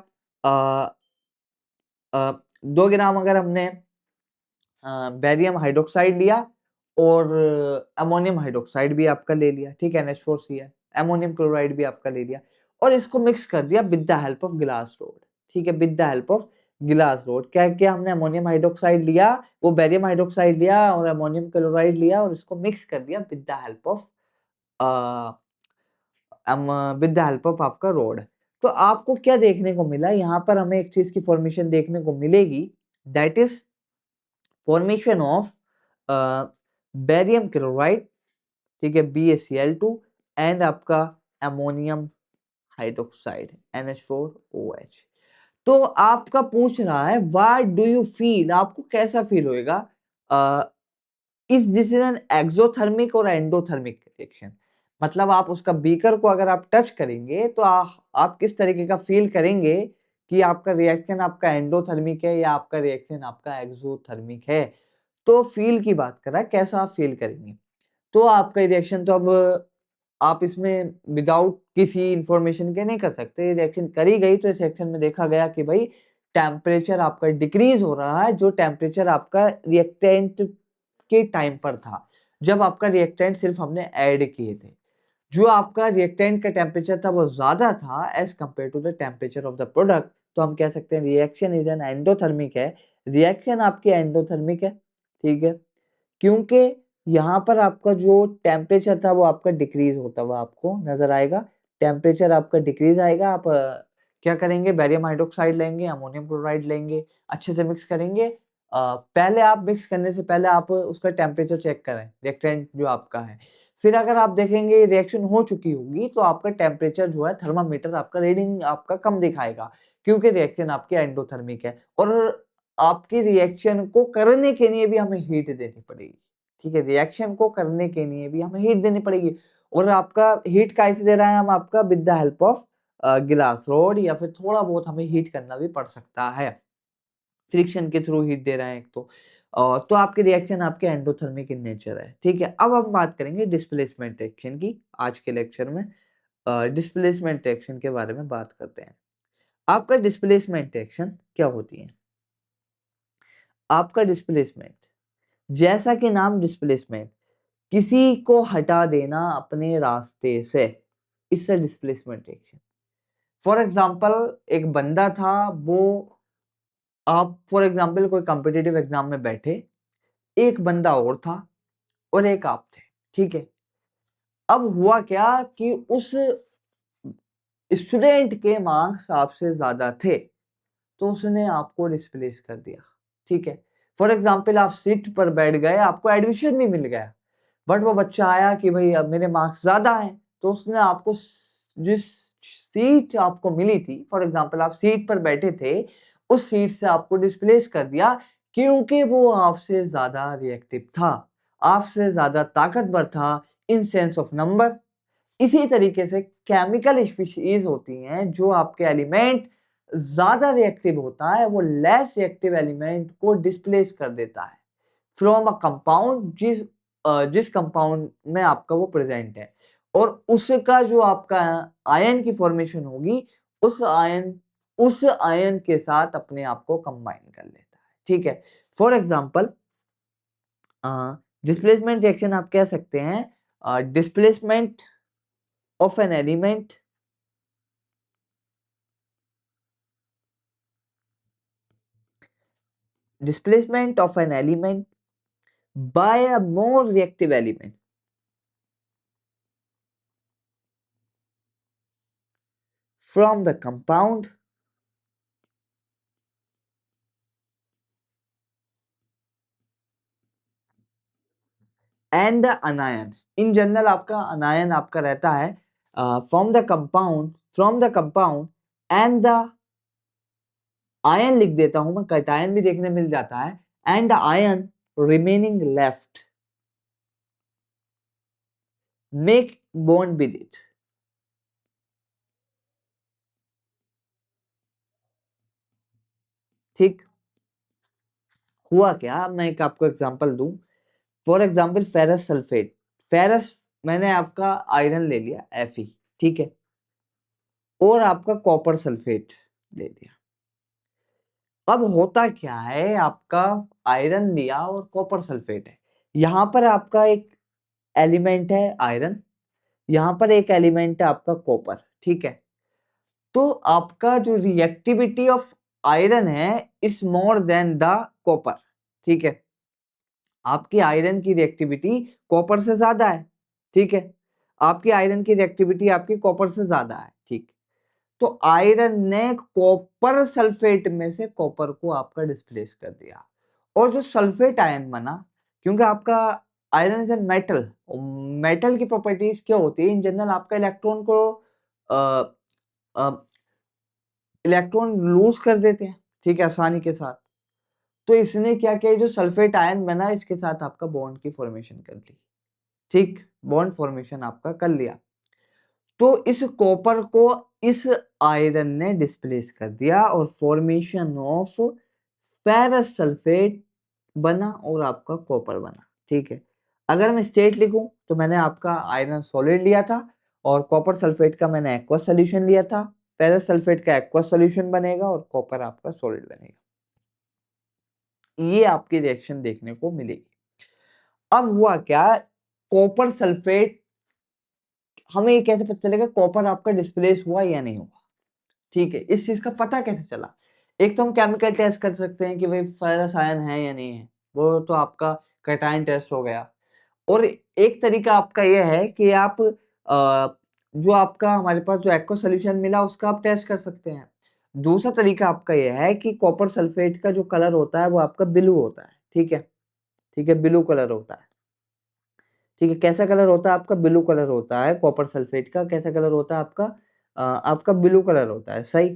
2 ग्राम अगर हमने बेरियम हाइड्रोक्साइड लिया और अमोनियम हाइड्रोक्साइड भी आपका ले लिया, ठीक है, NH4 है, अमोनियम क्लोराइड भी आपका ले लिया और इसको मिक्स कर दिया with the help of glass rod, ठीक है, with the help of glass rod. क्या किया हमने, अमोनियम हाइड्रोक्साइड लिया, वो बेरियम हाइड्रोक्साइड लिया और अमोनियम क्लोराइड लिया और इसको मिक्स कर दिया with the help of with the help of आपका रोड। तो आपको क्या देखने को मिला, यहाँ पर हमें एक चीज की फॉर्मेशन देखने को मिलेगी, that is formation of barium chloride, ठीक है, BaCl2 एंड आपका अमोनियम हाइड्रोक्साइड NH4OH। तो आपका पूछ रहा है व्हाट डू यू फील, आपको कैसा फील होएगा, is this is an exothermic और एंडोथर्मिक रिएक्शन। मतलब आप उसका बीकर को अगर आप टच करेंगे तो आप किस तरीके का फील करेंगे कि आपका रिएक्शन आपका एंडोथर्मिक है या आपका रिएक्शन आपका एक्सोथर्मिक है। तो फील की बात कर रहा है, कैसा आप फील करेंगे। तो आपका रिएक्शन तो अब आप इसमें विदाउट किसी इंफॉर्मेशन के नहीं कर सकते, रिएक्शन करी गई तो इस रिएक्शन में देखा गया कि भाई टेम्परेचर आपका डिक्रीज हो रहा है, जो टेम्परेचर आपका रिएक्टेंट के टाइम पर था जब आपका रिएक्टेंट सिर्फ हमने ऐड किए थे। जो आपका रिएक्टेंट का टेम्परेचर था वो ज्यादा था as compare to the temperature of the product, तो हम कह सकते हैं रिएक्शन इज एन एंडोथर्मिक है, रिएक्शन आपकी एंडोथर्मिक है, ठीक है, क्योंकि यहाँ पर आपका जो टेम्परेचर था वो आपका डिक्रीज होता हुआ आपको नजर आएगा, टेम्परेचर आपका डिक्रीज आएगा। आप क्या करेंगे, बेरियम हाइड्रोक्साइड लेंगे, अमोनियम क्लोराइड लेंगे, अच्छे से मिक्स करेंगे। पहले आप मिक्स करने से पहले आप उसका टेम्परेचर चेक करें, रिएक्टेंट जो आपका है, फिर अगर आप देखेंगे रिएक्शन हो चुकी होगी तो आपका टेम्परेचर जो है थर्मामीटर आपका रीडिंग आपका कम दिखाएगा, क्योंकि रिएक्शन आपकी एंडोथर्मिक है और आपकी रिएक्शन को करने के लिए भी हमें हीट देनी पड़ेगी, ठीक है, रिएक्शन को करने के लिए भी हमें हीट देनी पड़ेगी। और आपका हीट कैसे दे रहा है हम, आपका with the help of glass rod, या फिर थोड़ा बहुत हमें हीट करना भी पड़ सकता है, फ्रिक्शन के थ्रू हीट दे रहे हैं एक तो आपके रिएक्शन आपके एंडोथर्मिक इन नेचर है, ठीक है। अब हम बात करेंगे डिस्प्लेसमेंट रिएक्शन की आज के लेक्चर में। डिस्प्लेसमेंट रिएक्शन के बारे में बात करते हैं। आपका डिस्प्लेसमेंट रिएक्शन क्या होती है, आपका डिस्प्लेसमेंट, जैसा कि नाम डिस्प्लेसमेंट, किसी को हटा देना अपने रास्ते से, इससे डिस्प्लेसमेंट रिएक्शन। फॉर एग्जांपल एक बंदा था, वो आप फॉर एग्जांपल कोई कॉम्पिटिटिव एग्जाम में बैठे, एक बंदा और था और एक आप थे, ठीक है। अब हुआ क्या कि उस स्टूडेंट के मार्क्स आपसे ज्यादा थे तो उसने आपको डिस्प्लेस कर दिया, ठीक है। फॉर एग्जाम्पल आप सीट पर बैठ गए, आपको एडमिशन भी मिल गया, बट वो बच्चा आया कि भाई अब मेरे मार्क्स ज्यादा हैं, तो उसने आपको जिस सीट आपको मिली थी, फॉर एग्जाम्पल आप सीट पर बैठे थे, उस सीट से आपको डिस्प्लेस कर दिया, क्योंकि वो आपसे ज्यादा रिएक्टिव था, आपसे ज्यादा ताकतवर था इन सेंस ऑफ नंबर। इसी तरीके से केमिकल स्पीशीज होती हैं, जो आपके एलिमेंट ज्यादा रिएक्टिव होता है वो लेस रिएक्टिव एलिमेंट को डिस्प्लेस कर देता है फ्रॉम अ कंपाउंड, जिस कंपाउंड में आपका वो प्रेजेंट है, और उसका जो आपका आयन की फॉर्मेशन होगी, उस आयन के साथ अपने आप को कंबाइन कर लेता है, ठीक है। फॉर एग्जाम्पल डिस्प्लेसमेंट रिएक्शन आप कह सकते हैं displacement of an element displacement of an element by a more reactive element from the compound and the anion। in general आपका anion आपका रहता है from the compound and the ion लिख देता हूं मैं, cation भी देखने मिल जाता है, and the ion remaining left make bond with it, ठीक। हुआ क्या, मैं एक आपको एग्जांपल दूं, for example ferrous sulphate, ferrous मैंने आपका आयरन ले लिया Fe, ठीक है, और आपका कॉपर सल्फेट ले लिया। अब होता क्या है, आपका आयरन लिया और कॉपर सल्फेट है, यहाँ पर आपका एक एलिमेंट है आयरन, यहाँ पर एक एलिमेंट है आपका कॉपर, ठीक है। तो आपका जो रिएक्टिविटी ऑफ आयरन है is more than the copper, ठीक है। आपकी आयरन की रिएक्टिविटी कॉपर से ज्यादा है, ठीक है। आपकी आयरन की रिएक्टिविटी आपकी कॉपर से ज्यादा है, ठीक। तो आयरन ने कॉपर सल्फेट में से कॉपर को आपका डिस्प्लेस कर दिया, और जो सल्फेट आयन बना, क्योंकि आपका iron is an metal, metal की प्रॉपर्टीज क्या होती है इन जनरल, आपका इलेक्ट्रॉन को इलेक्ट्रॉन लूज कर देते हैं, ठीक है, आसानी के साथ। तो इसने क्या किया, जो सल्फेट आयन बना इसके साथ आपका बॉन्ड की फॉर्मेशन कर ली, ठीक, बॉन्ड फॉर्मेशन आपका कर लिया। तो इस कॉपर को इस आयरन ने डिस्प्लेस कर दिया और फॉर्मेशन ऑफ फेरस सल्फेट बना और आपका कॉपर बना, ठीक है। अगर मैं स्टेट लिखूं तो मैंने आपका आयरन सॉलिड लिया था और कॉपर सल्फेट का मैंने एक्वस सॉल्यूशन लिया था, फेरस सल्फेट का एक्वस सॉल्यूशन बनेगा और कॉपर आपका सॉलिड बनेगा। ये आपकी रिएक्शन देखने को मिलेगी। अब हुआ क्या, कॉपर सल्फेट, हमें ये कैसे पता चलेगा कॉपर आपका डिस्प्लेस हुआ या नहीं हुआ, ठीक है। इस चीज का पता कैसे चला, एक तो हम केमिकल टेस्ट कर सकते हैं कि भाई फेरस आयन है या नहीं है, वो तो आपका कैटायन टेस्ट हो गया। और एक तरीका आपका ये है कि आप जो आपका हमारे पास जो एक्वा सोल्यूशन मिला उसका आप टेस्ट कर सकते हैं। दूसरा तरीका आपका ये है कि कॉपर सल्फेट का जो कलर होता है वो आपका ब्लू होता है, ठीक है, ठीक है, ब्लू कलर होता है, ठीक है। कैसा कलर होता है आपका, ब्लू कलर होता है कॉपर सल्फेट का, कैसा कलर होता है आपका, आपका ब्लू कलर होता है, सही।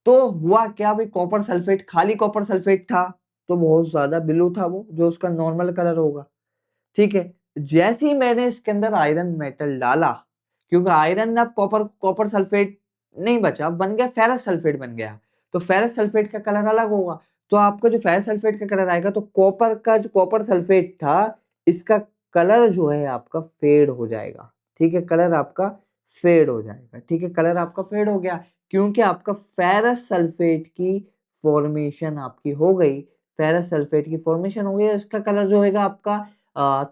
तो हुआ क्या भाई, कॉपर सल्फेट, खाली कॉपर सल्फेट था तो बहुत ज्यादा ब्लू था वो, जो उसका नॉर्मल कलर होगा, ठीक है। जैसे ही मैंने इसके अंदर आयरन मेटल डाला, क्योंकि आयरन में अब कॉपर कॉपर सल्फेट नहीं बचा, बन गया फेरस सल्फेट बन गया, तो फेरस सल्फेट का कलर अलग होगा। तो आपका जो फेरस सल्फेट का कलर आएगा, तो कॉपर का जो कॉपर सल्फेट था इसका कलर जो है आपका फेड हो जाएगा, ठीक है, कलर आपका फेड हो जाएगा, ठीक है, कलर आपका फेड हो गया, क्योंकि आपका फेरस सल्फेट की फॉर्मेशन आपकी हो गई, फेरस सल्फेट की फॉर्मेशन हो गई, इसका कलर जो होगा आपका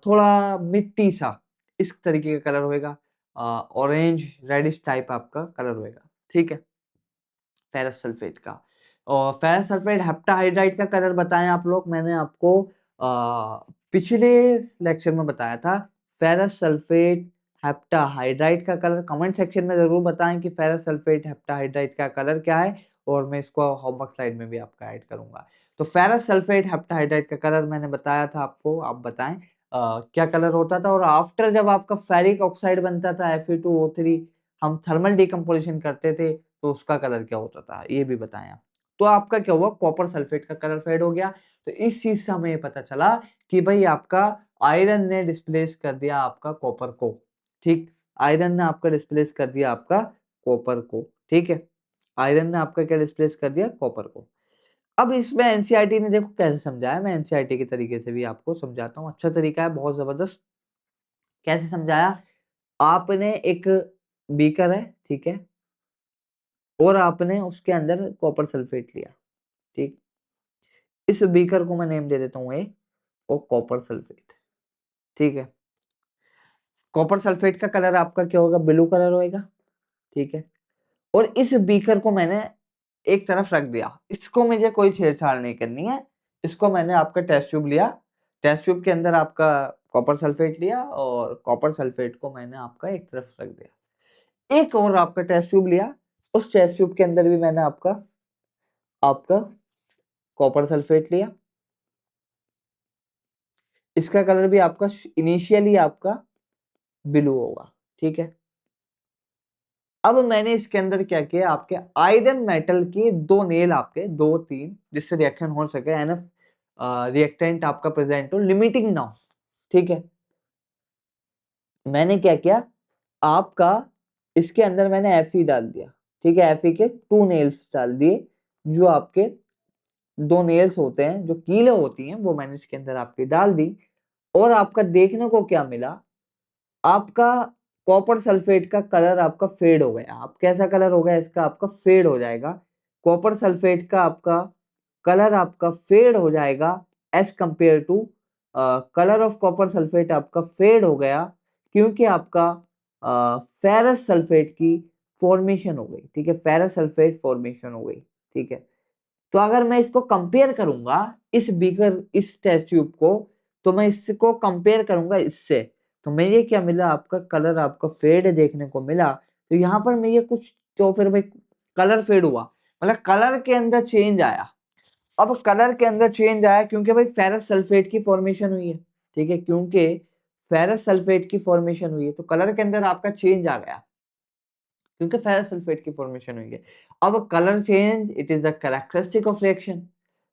थोड़ा मिट्टी सा इस तरीके का कलर होएगा, ऑरेंज रेडिश टाइप आपका कलर होएगा, ठीक है, फेरस सल्फेट का। और फेरस सल्फेट हेप्टाहाइड्राइड का कलर बताएं आप लोग, मैंने आपको पिछले लेक्चर में बताया था। फेरस सल्फेट हेप्टाहाइड्राइड का कलर कमेंट सेक्शन में जरूर बताएं कि फेरस सल्फेट हेप्टाहाइड्राइड का कलर क्या है, और मैं इसको होमवर्क स्लाइड में भी आपका ऐड करूंगा। तो फेरस सल्फेट हेप्टाहाइड्राइड का कलर मैंने बताया था आपको, आप बताएं क्या कलर होता था। और आफ्टर जब आपका फेरिक ऑक्साइड बनता था Fe2O3, हम थर्मल डिकम्पोजिशन करते थे तो उसका कलर क्या होता था, ये भी बताएं आप। तो आपका क्या हुआ, कॉपर सल्फेट का कलर फेड हो गया। तो इस चीज से हमें ये पता चला कि भाई आपका आयरन ने डिस्प्लेस कर दिया आपका कॉपर को, ठीक, आयरन ने आपका डिस्प्लेस कर दिया आपका कॉपर को, ठीक है, आयरन ने आपका क्या डिस्प्लेस कर दिया, कॉपर को। अब इसमें एनसीईआरटी ने देखो कैसे समझाया, मैं एनसीईआरटी के तरीके से भी आपको समझाता हूँ, अच्छा तरीका है, बहुत जबरदस्त। कैसे समझाया, आपने एक बीकर है, ठीक है, और आपने उसके अंदर कॉपर सल्फेट लिया, ठीक, इस बीकर को मैं नेम दे देता हूँ ए, और कॉपर सल्फेट, ठीक है। कॉपर सल्फेट का कलर आपका क्या होगा, ब्लू कलर होएगा, ठीक है। और इस बीकर को मैंने एक तरफ रख दिया, इसको मुझे कोई छेड़छाड़ नहीं करनी है, इसको मैंने आपका टेस्ट ट्यूब लिया, टेस्ट ट्यूब के अंदर आपका कॉपर सल्फेट लिया और कॉपर सल्फेट को मैंने आपका एक तरफ रख दिया। एक और आपका टेस्ट ट्यूब लिया, उस टेस्ट ट्यूब के अंदर भी मैंने आपका आपका कॉपर सल्फेट लिया, इसका कलर भी आपका इनिशियली आपका ब्लू होगा, ठीक है। अब मैंने इसके अंदर क्या किया, आपके आयरन मेटल के दो नेल, आपके दो तीन, जिससे रिएक्शन हो सके, एनफ रिएक्टेंट आपका प्रेजेंट हो, लिमिटिंग ना हो, ठीक है। मैंने क्या किया, आपका इसके अंदर मैंने Fe डाल दिया, ठीक है, Fe के टू नेल्स डाल दिए, जो आपके दो नेल्स होते हैं, जो कीलें होती हैं, वो मैंने इसके अंदर आपकी डाल दी। और आपका देखने को क्या मिला, आपका कॉपर सल्फेट का कलर आपका फेड हो गया। अब कैसा कलर हो गया इसका, आपका फेड हो जाएगा, कॉपर सल्फेट का आपका कलर आपका फेड हो जाएगा as compare to colour of copper sulphate आपका फेड हो गया क्योंकि आपका फेरस सल्फेट की फॉर्मेशन हो गई। ठीक है, फेरस सल्फेट फॉर्मेशन हो गई। ठीक है, तो अगर मैं इसको कंपेयर करूंगा इस बीकर इस टेस्ट ट्यूब को, तो मैं इसको कंपेयर करूंगा इससे, तो मेरे क्या मिला, आपका कलर आपका फेड देखने को मिला। तो यहाँ पर मैं ये कुछ, तो फिर भाई कलर फेड हुआ मतलब कलर के अंदर चेंज आया। अब कलर के अंदर चेंज आया क्योंकि भाई फेरस सल्फेट की फॉर्मेशन हुई है। ठीक है, क्योंकि फेरस सल्फेट की फॉर्मेशन हुई है तो कलर के अंदर आपका चेंज आ गया क्योंकि फेरस सल्फेट की फॉर्मेशन हुई है। अब colour change it is the characteristic of reaction.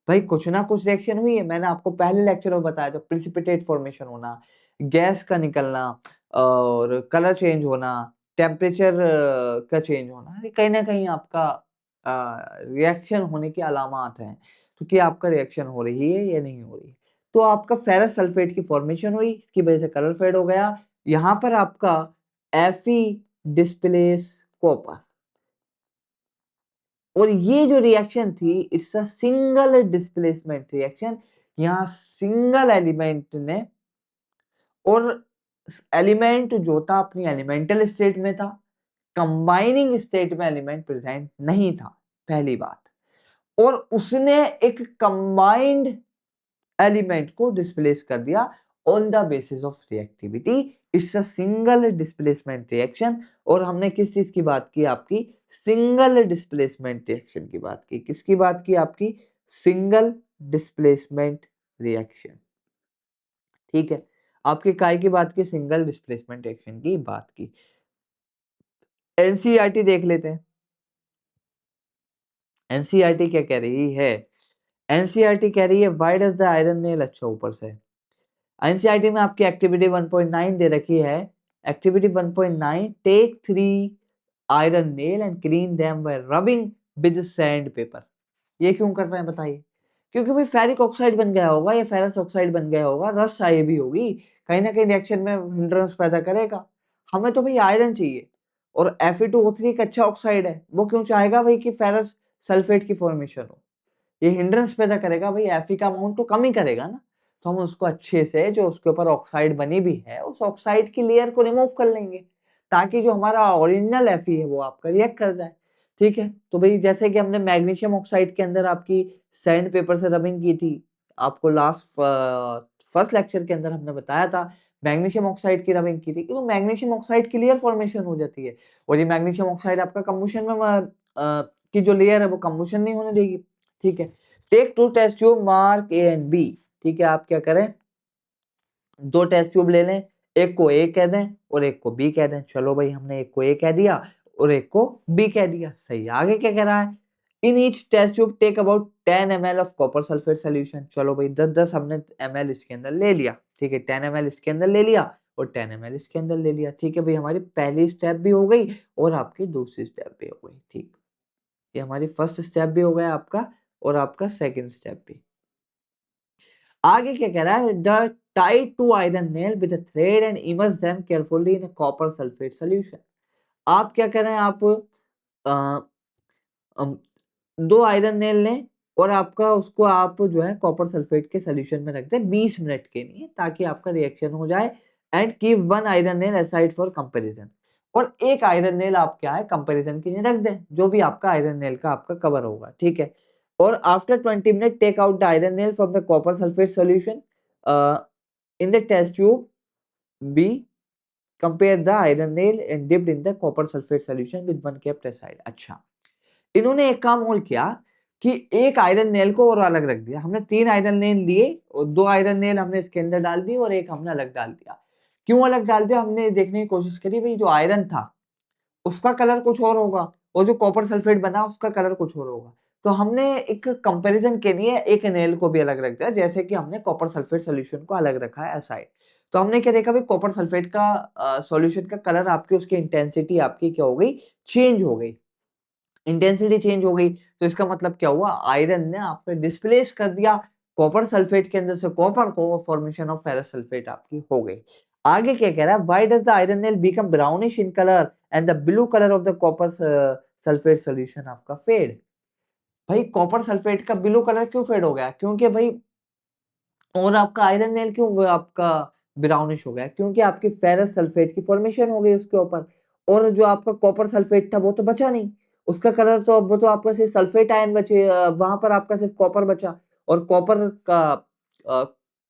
भाई कुछ ना कुछ रिएक्शन हुई है, मैंने आपको पहले लेक्चर में बताया था, प्रिसिपिटेट फॉर्मेशन होना, गैस का निकलना और कलर चेंज होना, टेम्परेचर का चेंज होना, ये कहीं ना कहीं आपका रिएक्शन होने की अलामत हैं। तो क्या आपका रिएक्शन हो रही है या नहीं हो रही है। तो आपका फेरस सल्फेट की फॉर्मेशन हुई, इसकी वजह से कलर फेड हो गया। यहाँ पर आपका Fe डिस्प्लेस कॉपर, और ये जो रिएक्शन थी it's a single displacement reaction. यहाँ सिंगल एलिमेंट ने, और एलिमेंट जो था अपनी एलिमेंटल स्टेट में था, कंबाइनिंग स्टेट में एलिमेंट प्रेजेंट नहीं था, पहली बात। और उसने एक कंबाइंड एलिमेंट को डिस्प्लेस कर दिया on the basis of reactivity. It's a single displacement reaction. और हमने किस चीज की बात की, आपकी सिंगल डिस्प्लेसमेंट रिएक्शन की बात की। किसकी बात की, आपकी सिंगल डिस्प्लेसमेंट रिएक्शन। ठीक है, आपकी काय की बात की, सिंगल डिस्प्लेसमेंट रिएक्शन की बात की। एनसीईआरटी देख लेते हैं। एनसीईआरटी क्या कह रही है, एनसीईआरटी कह रही है why does the iron nail, अच्छा ऊपर से एनसीईआरटी में आपकी एक्टिविटी 1.9 दे रखी है। Activity 1.9, take 3 iron nail and clean them by rubbing with sand paper. ये क्यों कर रहे हैं बताइए, क्योंकि भाई फेरिक ऑक्साइड बन गया होगा या फेरस ऑक्साइड बन गया होगा, रस्ट आई भी होगी, कहीं ना कहीं रिएक्शन में हिंड्रेंस पैदा करेगा। हमें तो भाई आयरन चाहिए, और Fe2O3 एक अच्छा ऑक्साइड है, वो क्यों चाहेगा भाई कि फेरस सल्फेट की फॉर्मेशन हो, ये हिंड्रेंस पैदा करेगा भाई, Fe का अमाउंट तो कम ही करेगा ना। तो हम उसको अच्छे से, जो उसके ऊपर ऑक्साइड बनी भी है, उस ऑक्साइड की लेयर को रिमूव कर लेंगे ताकि जो हमारा ओरिजिनल Fe है वो आपका रिएक्ट कर जाए। ठीक है, तो भाई जैसे कि हमने मैग्नीशियम ऑक्साइड के अंदर आपकी सैंड पेपर से रबिंग की थी, आपको लास्ट फर्स्ट लेक्चर के अंदर हमने बताया था, मैग्नीशियम ऑक्साइड की रबिंग की थी, तो मैग्नीशियम ऑक्साइड की लेयर फॉर्मेशन हो जाती है, और ये मैग्नीशियम ऑक्साइड आपका कंबुशन में की जो लेयर है वो कंबुशन नहीं होने देगी। ठीक है, take 2 test tube mark A and B. ठीक है, आप क्या करें, 2 टेस्ट ट्यूब ले लें, एक को ए कह दें और एक को बी कह दें। चलो भाई, हमने एक को ए कह दिया और एक को बी कह दिया, सही। आगे क्या कह रहा है, in each test tube take about 10 ml of copper sulphate solution. चलो भाई 10-10 हमने ml इसके अंदर ले लिया। ठीक है, 10 ml इसके अंदर ले लिया और 10 ml इसके अंदर ले लिया। ठीक है भाई, हमारी पहली स्टेप भी हो गई और आपकी दूसरी स्टेप भी हो गई। ठीक, ये हमारी फर्स्ट स्टेप भी हो गया आपका, और आपका सेकंड स्टेप भी। आगे क्या कह रहा है, the tie two iron nail with a thread and immerse them carefully in a copper sulfate solution। आप क्या कर रहे हैं, आप अम, 2 आयरन नेल लें और आपका उसको आप जो है कॉपर सल्फेट के सोल्यूशन में रख दें 20 मिनट के लिए, ताकि आपका रिएक्शन हो जाए। And keep 1 iron nail aside for comparison, और एक आयरन नेल आप क्या है कंपैरिजन के लिए रख दें, जो भी आपका आयरन नेल का आपका कवर होगा। ठीक है, और after 20 minute take out the iron nail from the copper sulphate solution in the test tube B, compare the iron nail and dipped in the copper sulphate solution with 1 kept aside। अच्छा, इन्होंने एक काम और किया कि एक आयरन नेल को और अलग रख दिया। हमने 3 आयरन नेल लिए और 2 आयरन नेल हमने इसके अंदर डाल दी और एक हमने अलग डाल दिया। क्यों अलग डाल दिया, हमने देखने की कोशिश करी भाई जो आयरन था उसका कलर कुछ और होगा और जो कॉपर सल्फेट बना उसका कलर कुछ और होगा। तो हमने एक कंपैरिजन के लिए एक नेल को भी अलग रख दिया, जैसे कि हमने कॉपर सल्फेट सॉल्यूशन को अलग रखा है ऐसा ही। तो हमने क्या देखा भाई, कॉपर सल्फेट का सॉल्यूशन का कलर आपकी, उसकी इंटेंसिटी आपकी क्या हो गई, चेंज हो गई। इंटेंसिटी चेंज हो गई तो इसका मतलब क्या हुआ, आयरन ने आपने डिस्प्लेस कर दिया कॉपर सल्फेट के अंदर से कॉपर को, फॉर्मेशन ऑफ फेरस सल्फेट आपकी हो गई। आगे क्या कह रहा है, why does the iron nail become brownish in colour and the blue colour of the copper sulphate solution आपका फेड। भाई कॉपर सल्फेट का ब्लू कलर क्यों फेड हो गया? क्योंकि भाई, और आपका आयरन नेल क्यों आपका ब्राउनिश हो गया? क्योंकि आपकी फेरस सल्फेट की फॉर्मेशन हो गई उसके ऊपर, और जो आपका कॉपर सल्फेट था वो तो बचा नहीं, उसका कलर तो, वो तो आपका सिर्फ सल्फेट आयन बचे, वहां पर आपका सिर्फ कॉपर बचा, और कॉपर का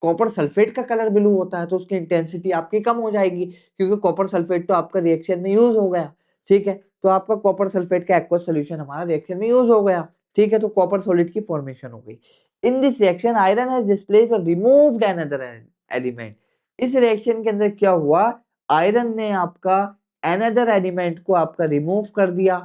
कॉपर सल्फेट का कलर ब्लू होता है तो उसकी इंटेंसिटी आपकी कम हो जाएगी, क्योंकि कॉपर सल्फेट तो आपका रिएक्शन में यूज हो गया। ठीक है, तो आपका कॉपर सल्फेट का एक्वस सोल्यूशन हमारा रिएक्शन में यूज हो गया। ठीक है, तो कॉपर सॉलिड की फॉर्मेशन हो गई। In this reaction iron has displaced और रिमूव्ड अनदर एलिमेंट। इस रिएक्शन के अंदर क्या हुआ? आयरन ने आपका अनदर एलिमेंट को आपका रिमूव कर दिया,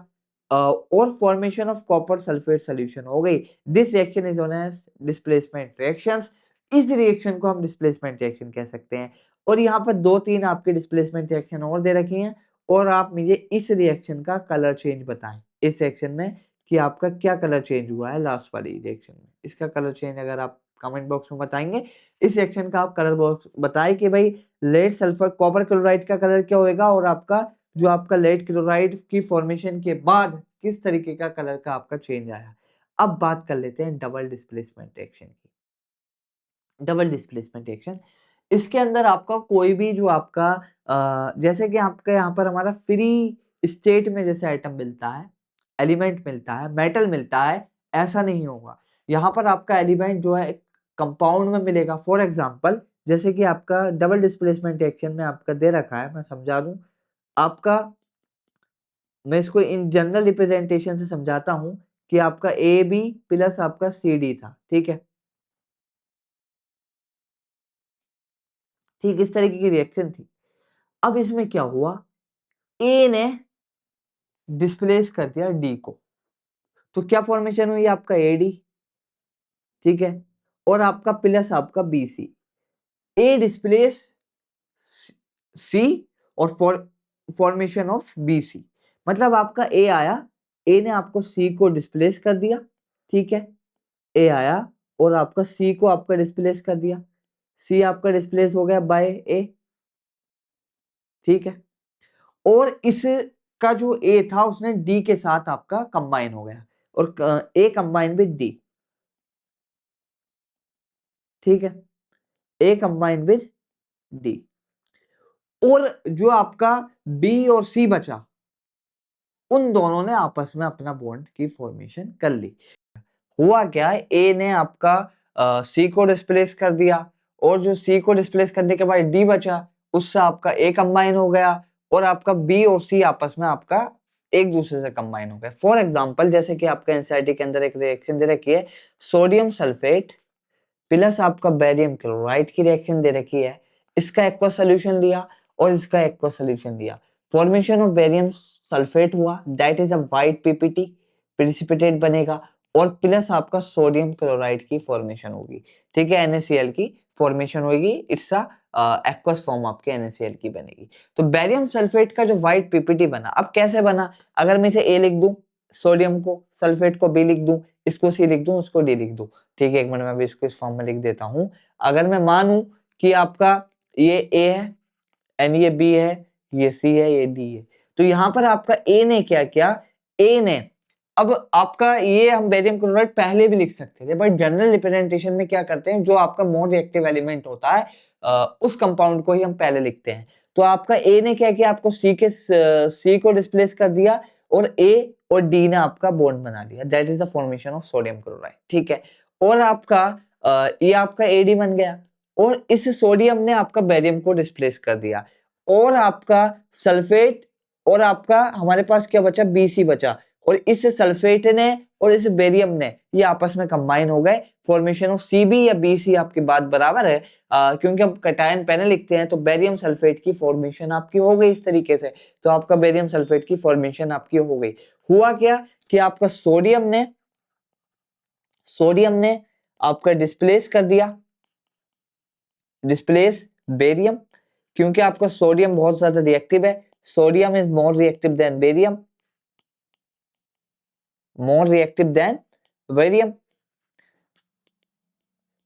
और formation of copper sulphate solution हो गई। This reaction is known as displacement reactions. इस रिएक्शन को हम डिस्प्लेसमेंट रिएक्शन कह सकते हैं। और यहाँ पर 2-3 आपके डिस्प्लेसमेंट रिएक्शन और दे रखी हैं, और आप मुझे इस रिएक्शन का कलर चेंज बताएं, इस रिएक्शन में कि आपका क्या कलर चेंज हुआ है लास्ट वाली रिएक्शन में। इसका कलर चेंज अगर आप कमेंट बॉक्स में बताएंगे, इस रिएक्शन का आप कलर बॉक्स बताएं कि भाई लेड सल्फर कॉपर क्लोराइड का कलर क्या होएगा, और आपका जो आपका लेड क्लोराइड की फॉर्मेशन के बाद किस तरीके का कलर का आपका चेंज आया। अब बात कर लेते हैं डबल डिस्प्लेसमेंट रिएक्शन की। डबल डिस्प्लेसमेंट रिएक्शन, इसके अंदर आपका कोई भी जो आपका जैसे कि आपका यहाँ पर हमारा फ्री स्टेट में जैसे आइटम मिलता है, एलिमेंट मिलता है, मेटल मिलता है, ऐसा नहीं होगा। यहाँ पर आपका एलिमेंट जो है कंपाउंड में मिलेगा। फॉर एग्जांपल जैसे कि आपका डबल डिस्प्लेसमेंट रिएक्शन में आपका दे रखा है, मैं समझा दूं आपका, मैं इसको इन जनरल रिप्रेजेंटेशन से समझाता हूं कि आपका ए बी प्लस आपका सी डी था। ठीक है, ठीक इस तरीके की रिएक्शन थी। अब इसमें क्या हुआ, ए ने डिस्प्लेस कर दिया डी को, तो क्या फॉर्मेशन हुई आपका एडी। ठीक है, और आपका प्लस आपका बीसी, ए डिस्प्लेस सी, और फॉर्मेशन ऑफ बीसी, मतलब आपका ए आया, ए ने आपको सी को डिस्प्लेस कर दिया। ठीक है, ए आया और आपका सी को आपका डिस्प्लेस कर दिया, सी आपका डिस्प्लेस हो गया बाय ए। ठीक है, और इसका जो ए था उसने डी के साथ आपका कंबाइन हो गया, और ए कंबाइन विद डी। ठीक है, ए कंबाइन विद डी, और जो आपका बी और सी बचा, उन दोनों ने आपस में अपना बॉन्ड की फॉर्मेशन कर ली। हुआ क्या है, ए ने आपका सी को डिस्प्लेस कर दिया, और जो सी को डिस्प्लेस करने के बाद डी बचा, उससे आपका ए कंबाइन हो गया, और आपका बी और सी आपस में आपका एक दूसरे से कंबाइन हो गया। फॉर एग्जांपल जैसे कि आपका एनसीईआरटी के अंदर एक रिएक्शन दे रखी है, सोडियम सल्फेट प्लस आपका बेरियम क्लोराइड की रिएक्शन दे रखी है। इसका एक्वा सोल्यूशन लिया और इसका एक्वा सोल्यूशन लिया, फॉर्मेशन ऑफ बेरियम सल्फेट हुआ, that is a white PPT, precipitate बनेगा, और प्लस आपका सोडियम क्लोराइड की फॉर्मेशन होगी। ठीक है, NaCl की फॉर्मेशन होगी, इट्स अ एक्वस फॉर्म आपके NaCl की बनेगी। तो बेरियम सल्फेट का जो व्हाइट पीपीटी बना, अब कैसे बना, अगर मैं इसे ए लिख दूं, सोडियम को सल्फेट को बी लिख दूं, इसको सी लिख दूं, उसको डी लिख दूं। ठीक है, एक मिनट में अभी इसको इस फॉर्म में लिख देता हूं। अगर मैं मानूं कि आपका ये ए है एंड ये बी है, ये सी है, ये डी है, तो यहां पर आपका ए ने क्या किया, ए ने, अब आपका ये हम बेरियम क्लोराइड पहले भी लिख सकते थे, बट जनरल रिप्रेजेंटेशन में क्या करते हैं, जो आपका मोर रिएक्टिव एलिमेंट होता है उस कंपाउंड को ही हम पहले लिखते हैं। तो आपका ए ने क्या किया, आपको सी को डिस्प्लेस कर दिया, और ए और डी ने आपका बॉन्ड बना दिया, that is the formation of sodium chloride. ठीक है, और आपका ये आपका एडी बन गया, और इस सोडियम ने आपका बेरियम को डिस्प्लेस कर दिया, और आपका सल्फेट, और आपका हमारे पास क्या बचा, बीसी बचा, और इस सल्फेट ने और इस बेरियम ने ये आपस में कंबाइन हो गए, फॉर्मेशन ऑफ सीबी या बीसी आपकी बात बराबर है। क्योंकि हम कटायन पहले लिखते हैं, तो बेरियम सल्फेट की फॉर्मेशन आपकी हो गई इस तरीके से, तो आपका बेरियम सल्फेट की फॉर्मेशन आपकी हो गई। हुआ क्या कि आपका सोडियम ने आपका डिस्प्लेस कर दिया, डिस्प्लेस बेरियम, क्योंकि आपका सोडियम बहुत ज्यादा रिएक्टिव है, sodium is more reactive than barium, more reactive than barium,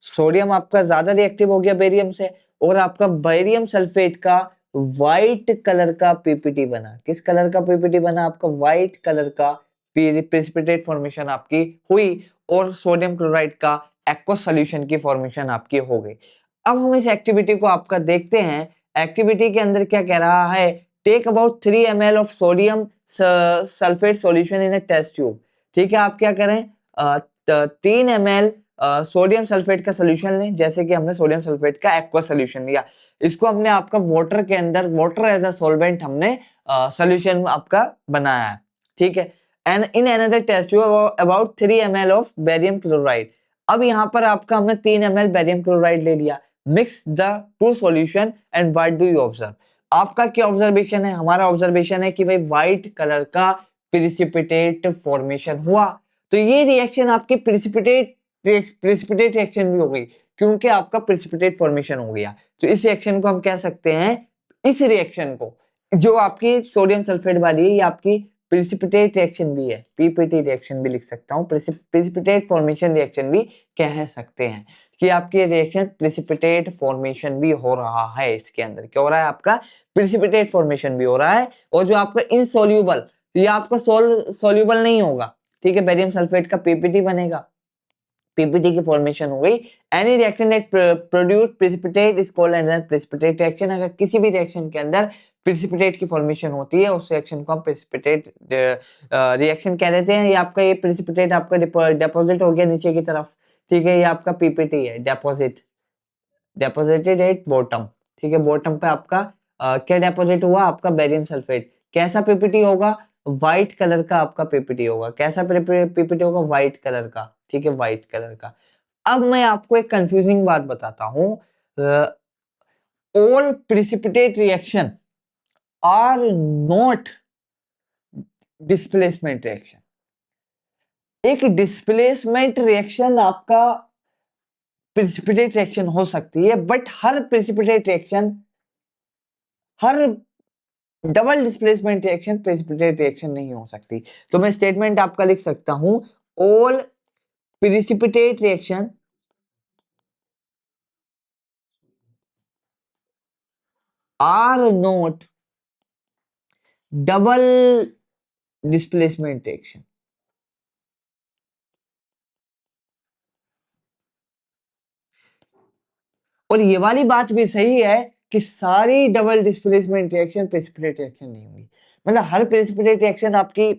sodium आपका ज्यादा रिएक्टिव हो गया बेरियम से, और आपका बेरियम सल्फेट का व्हाइट कलर का पीपीटी बना। किस कलर का पीपीटी बना, आपका व्हाइट कलर का प्रेसिपिटेट फॉर्मेशन आपकी हुई और सोडियम क्लोराइड का एक्वस सॉल्यूशन की फॉर्मेशन आपकी हो गई। अब हम इस एक्टिविटी को आपका देखते हैं। एक्टिविटी के अंदर क्या कह रहा है, take about 3 ml of sodium sulphate solution in a test tube. ठीक है, आप क्या करें, 3 ml सोडियम सल्फेट का सोल्यूशन लें, जैसे कि हमने सोडियम सल्फेट का एक्वा सोल्यूशन लिया, इसको हमने आपका वाटर के अंदर, वाटर एज अ सॉल्वेंट हमने सोल्यूशन आपका बनाया है। ठीक है, and in another test tube about 3 ml of barium chloride. अब यहाँ पर आपका हमने 3 ml बेरियम क्लोराइड ले लिया, mix the two solution and what do you observe. आपका क्या ऑब्जर्वेशन है, हमारा ऑब्जर्वेशन है कि भाई व्हाइट कलर का प्रिसिपिटेट फॉर्मेशन हुआ। तो ये रिएक्शन आपकी प्रिसिपिटेट रिएक्शन भी हो गई, क्योंकि आपका प्रिसिपिटेट फॉर्मेशन हो गया। तो इस रिएक्शन को हम कह सकते हैं, इस रिएक्शन को जो आपकी सोडियम सल्फेट वाली है, ये आपकी प्रिसिपिटेट रिएक्शन भी है, पीपीटी रिएक्शन भी लिख सकता हूँ, प्रिसिपिटेट फॉर्मेशन रिएक्शन भी कह सकते हैं कि आपकी रिएक्शन प्रिसिपिटेट फॉर्मेशन भी हो रहा है। इसके अंदर क्या हो रहा है, आपका प्रिसिपिटेट फॉर्मेशन भी हो रहा है, और जो आपका इनसोल्यूबल, ये आपका सोल्यूबल नहीं होगा। ठीक है, बेरियम सल्फेट का पीपीटी बनेगा, पीपीटी की फॉर्मेशन हो गई। Any reaction that produce precipitate is called as precipitate reaction. अगर किसी भी रिएक्शन के अंदर प्रिसिपिटेट की फॉर्मेशन होती है, उस रिएक्शन को हम प्रिसिपिटेट रिएक्शन कह देते हैं। ये आपका ये प्रिसिपिटेट आपका डिपॉजिट हो गया नीचे की तरफ। ठीक है, ये आपका पीपीटी है, डिपॉजिटेड एट बॉटम। ठीक है, बॉटम पे आपका क्या डिपॉजिट हुआ, आपका बेरियम सल्फेट। कैसा पीपीटी होगा, व्हाइट कलर का आपका पीपीटी होगा। कैसा पीपीटी होगा, व्हाइट कलर का। ठीक है, व्हाइट कलर का। अब मैं आपको एक कंफ्यूजिंग बात बताता हूं, all precipitate reaction are not displacement reaction. एक डिस्प्लेसमेंट रिएक्शन आपका प्रिसिपिटेट रिएक्शन हो सकती है, बट हर प्रिसिपिटेट रिएक्शन, हर double displacement reaction precipitate reaction नहीं हो सकती। तो मैं स्टेटमेंट आपका लिख सकता हूं, all precipitate reaction are not double displacement reaction. और ये वाली बात भी सही है कि सारी double displacement reaction precipitate reaction नहीं होंगी। मतलब हर प्रेसिपिटेट रिएक्शन आपकी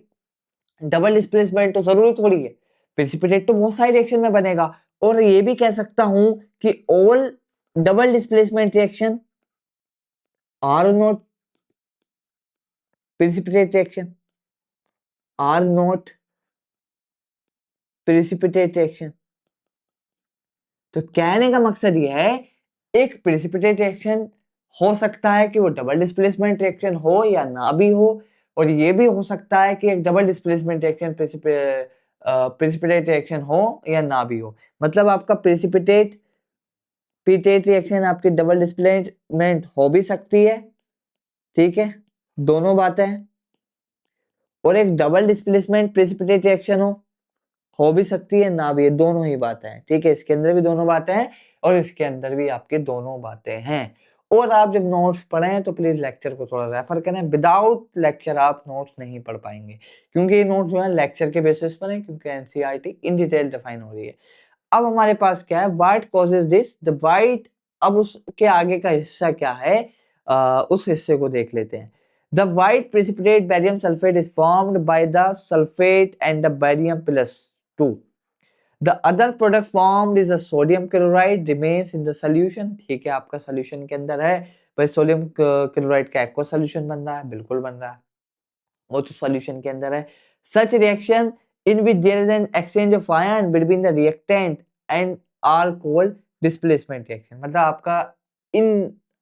डबल डिस्प्लेसमेंट तो जरूरी थोड़ी है, प्रेसिपिटेट तो बहुत सारे रिएक्शन में बनेगा। और ये भी कह सकता हूं कि all double displacement reaction are not precipitate reaction are not precipitate reaction। तो कहने का मकसद ये है, एक प्रेसिपिटेट रिएक्शन हो सकता है कि वो डबल डिस्प्लेसमेंट रिएक्शन हो या ना भी हो, और ये भी हो सकता है कि एक double displacement reaction precipitate reaction हो या ना भी हो। मतलब आपका प्रेसिपिटेट पीटेट रिएक्शन आपकी डबल डिस्प्लेसमेंट हो भी सकती है। ठीक है, दोनों बातें हैं। और एक डबल डिस्प्लेसमेंट प्रेसिपिटेट रिएक्शन हो भी सकती है, ना भी, दोनों ही बातें हैं। ठीक है, इसके अंदर भी दोनों बातें हैं और इसके अंदर भी आपके दोनों बातें हैं। और आप जब नोट्स पढ़ें तो प्लीज लेक्चर को थोड़ा रेफर करें, विदाउट लेक्चर आप नोट्स नहीं पढ़ पाएंगे, क्योंकि ये नोट्स जो है लेक्चर के बेसिस पर है, क्योंकि एनसीईआरटी इन डिटेल डिफाइन हो रही है। अब हमारे पास क्या है, what causes this, the white. अब उसके आगे का हिस्सा क्या है, उस हिस्से को देख लेते हैं। The white precipitate barium sulfate is formed by the sulfate and the barium plus 2. The other product formed is a sodium chloride remains in the solution। ठीक है, आपका solution के अंदर है, भाई सोडियम क्लोराइड का एक्वा solution बन रहा है, बिल्कुल बन रहा है, वो तो solution के अंदर है। Such reaction in which there is an exchange of ion between the reactant and are called displacement reaction। मतलब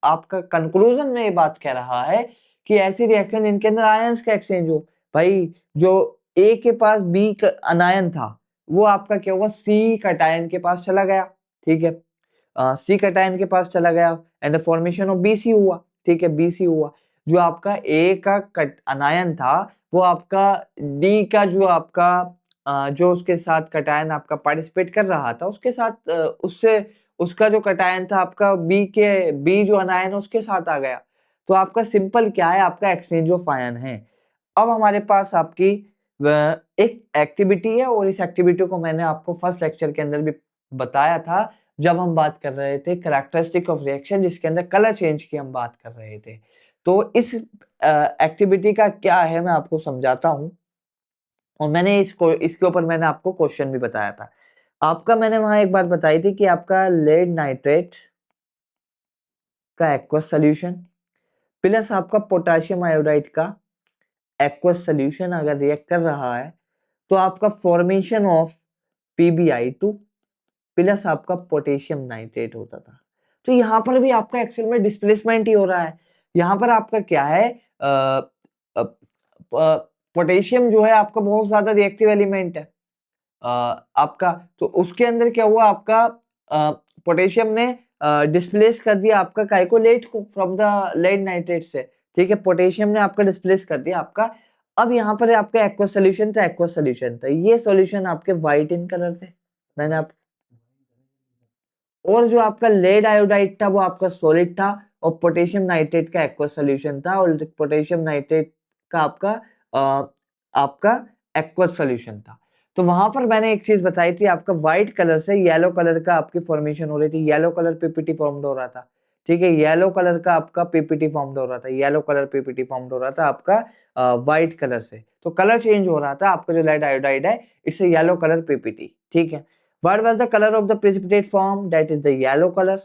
आपका कंक्लूजन में ये बात कह रहा है कि ऐसी रिएक्शन जिनके अंदर आयंस का एक्सचेंज हो। भाई जो ए के पास बी अनायन था, वो आपका क्या हुआ, सी कटायन के पास चला गया। ठीक है, सी कटायन के पास चला गया and the formation of BC हुआ। ठीक है, बीसी हुआ। जो आपका ए का अनायन था, वो आपका डी का जो आपका जो उसके साथ कटायन आपका पार्टिसिपेट कर रहा था, उसके साथ उससे उसका जो कटायन था आपका बी जो अनायन उसके साथ आ गया। तो आपका सिंपल क्या है, आपका एक्सचेंज ऑफ आयन है। अब हमारे पास आपकी एक एक्टिविटी है और इस एक्टिविटी को मैंने आपको फर्स्ट लेक्चर के अंदर भी बताया था जब हम बात कर रहे थे कैरेक्टरिस्टिक ऑफ रिएक्शन, जिसके अंदर कलर चेंज की हम बात कर रहे थे। तो इस एक्टिविटी का क्या है मैं आपको समझाता हूँ, और मैंने इसके ऊपर मैंने आपको क्वेश्चन भी बताया था। आपका मैंने वहां एक बात बताई थी कि आपका लेड नाइट्रेट का एक्वस सोल्यूशन प्लस आपका पोटेशियम आयोडाइड का एक्वस सोल्यूशन अगर रिएक्ट कर रहा है तो आपका फॉर्मेशन ऑफ PbI2 प्लस आपका पोटेशियम नाइट्रेट होता था। तो यहाँ पर भी आपका एक्चुअल में डिस्प्लेसमेंट ही हो रहा है। यहाँ पर आपका क्या है, पोटेशियम जो है आपका बहुत ज्यादा रिएक्टिव एलिमेंट है आपका, तो उसके अंदर क्या हुआ, आपका पोटेशियम ने डिस्प्लेस कर दिया आपका काइकोलेट को फ्रॉम द लेड नाइट्रेट से। ठीक है, पोटेशियम ने आपका डिस्प्लेस कर दिया आपका। अब यहाँ पर आपका एक्वस सोल्यूशन था, एक्वस सोल्यूशन था, ये सोल्यूशन आपके व्हाइट इन कलर थे। मैंने आप और जो आपका लेड आयोडाइड था वो आपका सॉलिड था, और पोटेशियम नाइट्रेट का एक्वस सॉल्यूशन था, और पोटेशियम नाइट्रेट का आपका एक्वस सॉल्यूशन था। तो वहां पर मैंने एक चीज बताई थी, आपका व्हाइट कलर से येलो कलर का आपकी फॉर्मेशन हो रही थी, येलो कलर पीपीटी फॉर्म्ड हो रहा था। ठीक है, येलो कलर का आपका पीपीटी फॉर्म्ड हो रहा था, येलो कलर पीपीटी फॉर्म्ड हो रहा था आपका व्हाइट कलर से। तो कलर चेंज हो रहा था आपका, जो लेड आयोडाइड है इट्स येलो कलर पीपीटी। ठीक है, what was the color of the precipitate form? That is the yellow color.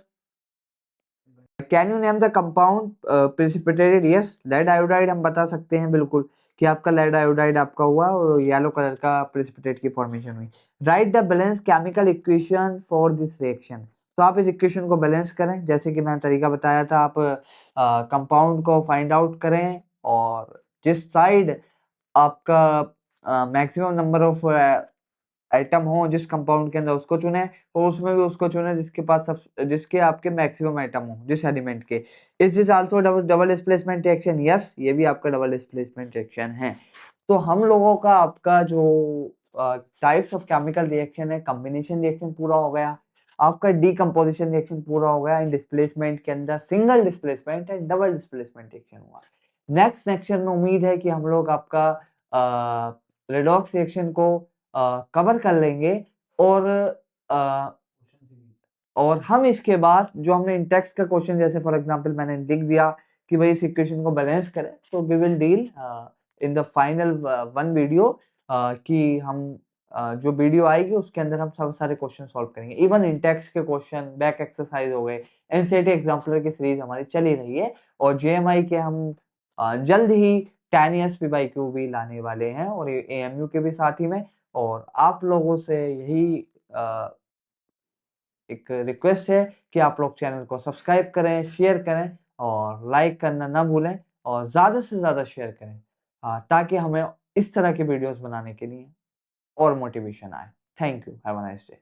Can you name the compound precipitated? Yes, lead iodide हम बता सकते हैं बिल्कुल कि आपका lead iodide आपका हुआ और येलो कलर का precipitate की फॉर्मेशन हुई। Write the balance chemical equation for this reaction. तो आप इस इक्वेशन को बैलेंस करें, जैसे कि मैंने तरीका बताया था, आप कंपाउंड को फाइंड आउट करें और जिस साइड आपका मैक्सिमम नंबर ऑफ आइटम हो जिस कंपाउंड के अंदर उसको चुने, और उसमें भी उसको चुने जिसके आपके मैक्सिमम आइटम हो जिस एलिमेंट के। Is this also double displacement reaction? Yes, ये भी आपका डबल डिस्प्लेसमेंट रिएक्शन है। तो हम लोगों का आपका जो टाइप्स ऑफ केमिकल रिएक्शन है, कॉम्बिनेशन रिएक्शन पूरा हो गया, आपका डीकंपोजिशन रिएक्शन पूरा हो गया। इन डिस्प्लेसमेंट के अंदर single displacement and double displacement reaction हुआ। नेक्स्ट सेक्शन में उम्मीद है कि हम लोग आपका रेडॉक्स रिएक्शन को कवर कर लेंगे, और अ, और हम इसके बाद जो हमने इन टेक्स्ट का क्वेश्चन, जैसे फॉर एग्जांपल मैंने लिख दिया कि भाई इस इक्वेशन को बैलेंस करें, तो we will deal in the final one video कि हम जो वीडियो आएगी उसके अंदर हम सब सारे क्वेश्चन सॉल्व करेंगे। इवन इन टेक्स्ट के क्वेश्चन, बैक एक्सरसाइज हो गए, एनसीईआरटी एग्जाम्पलर की सीरीज हमारी चल ही रही है, और जेएमआई के हम जल्द ही 10 ईयर्स PYQ भी लाने वाले हैं, और AMU के भी साथ ही में। और आप लोगों से यही एक रिक्वेस्ट है कि आप लोग चैनल को सब्सक्राइब करें, शेयर करें और लाइक करना ना भूलें, और ज़्यादा से ज़्यादा शेयर करें ताकि हमें इस तरह के वीडियोस बनाने के लिए और मोटिवेशन आए। Thank you, have a nice day.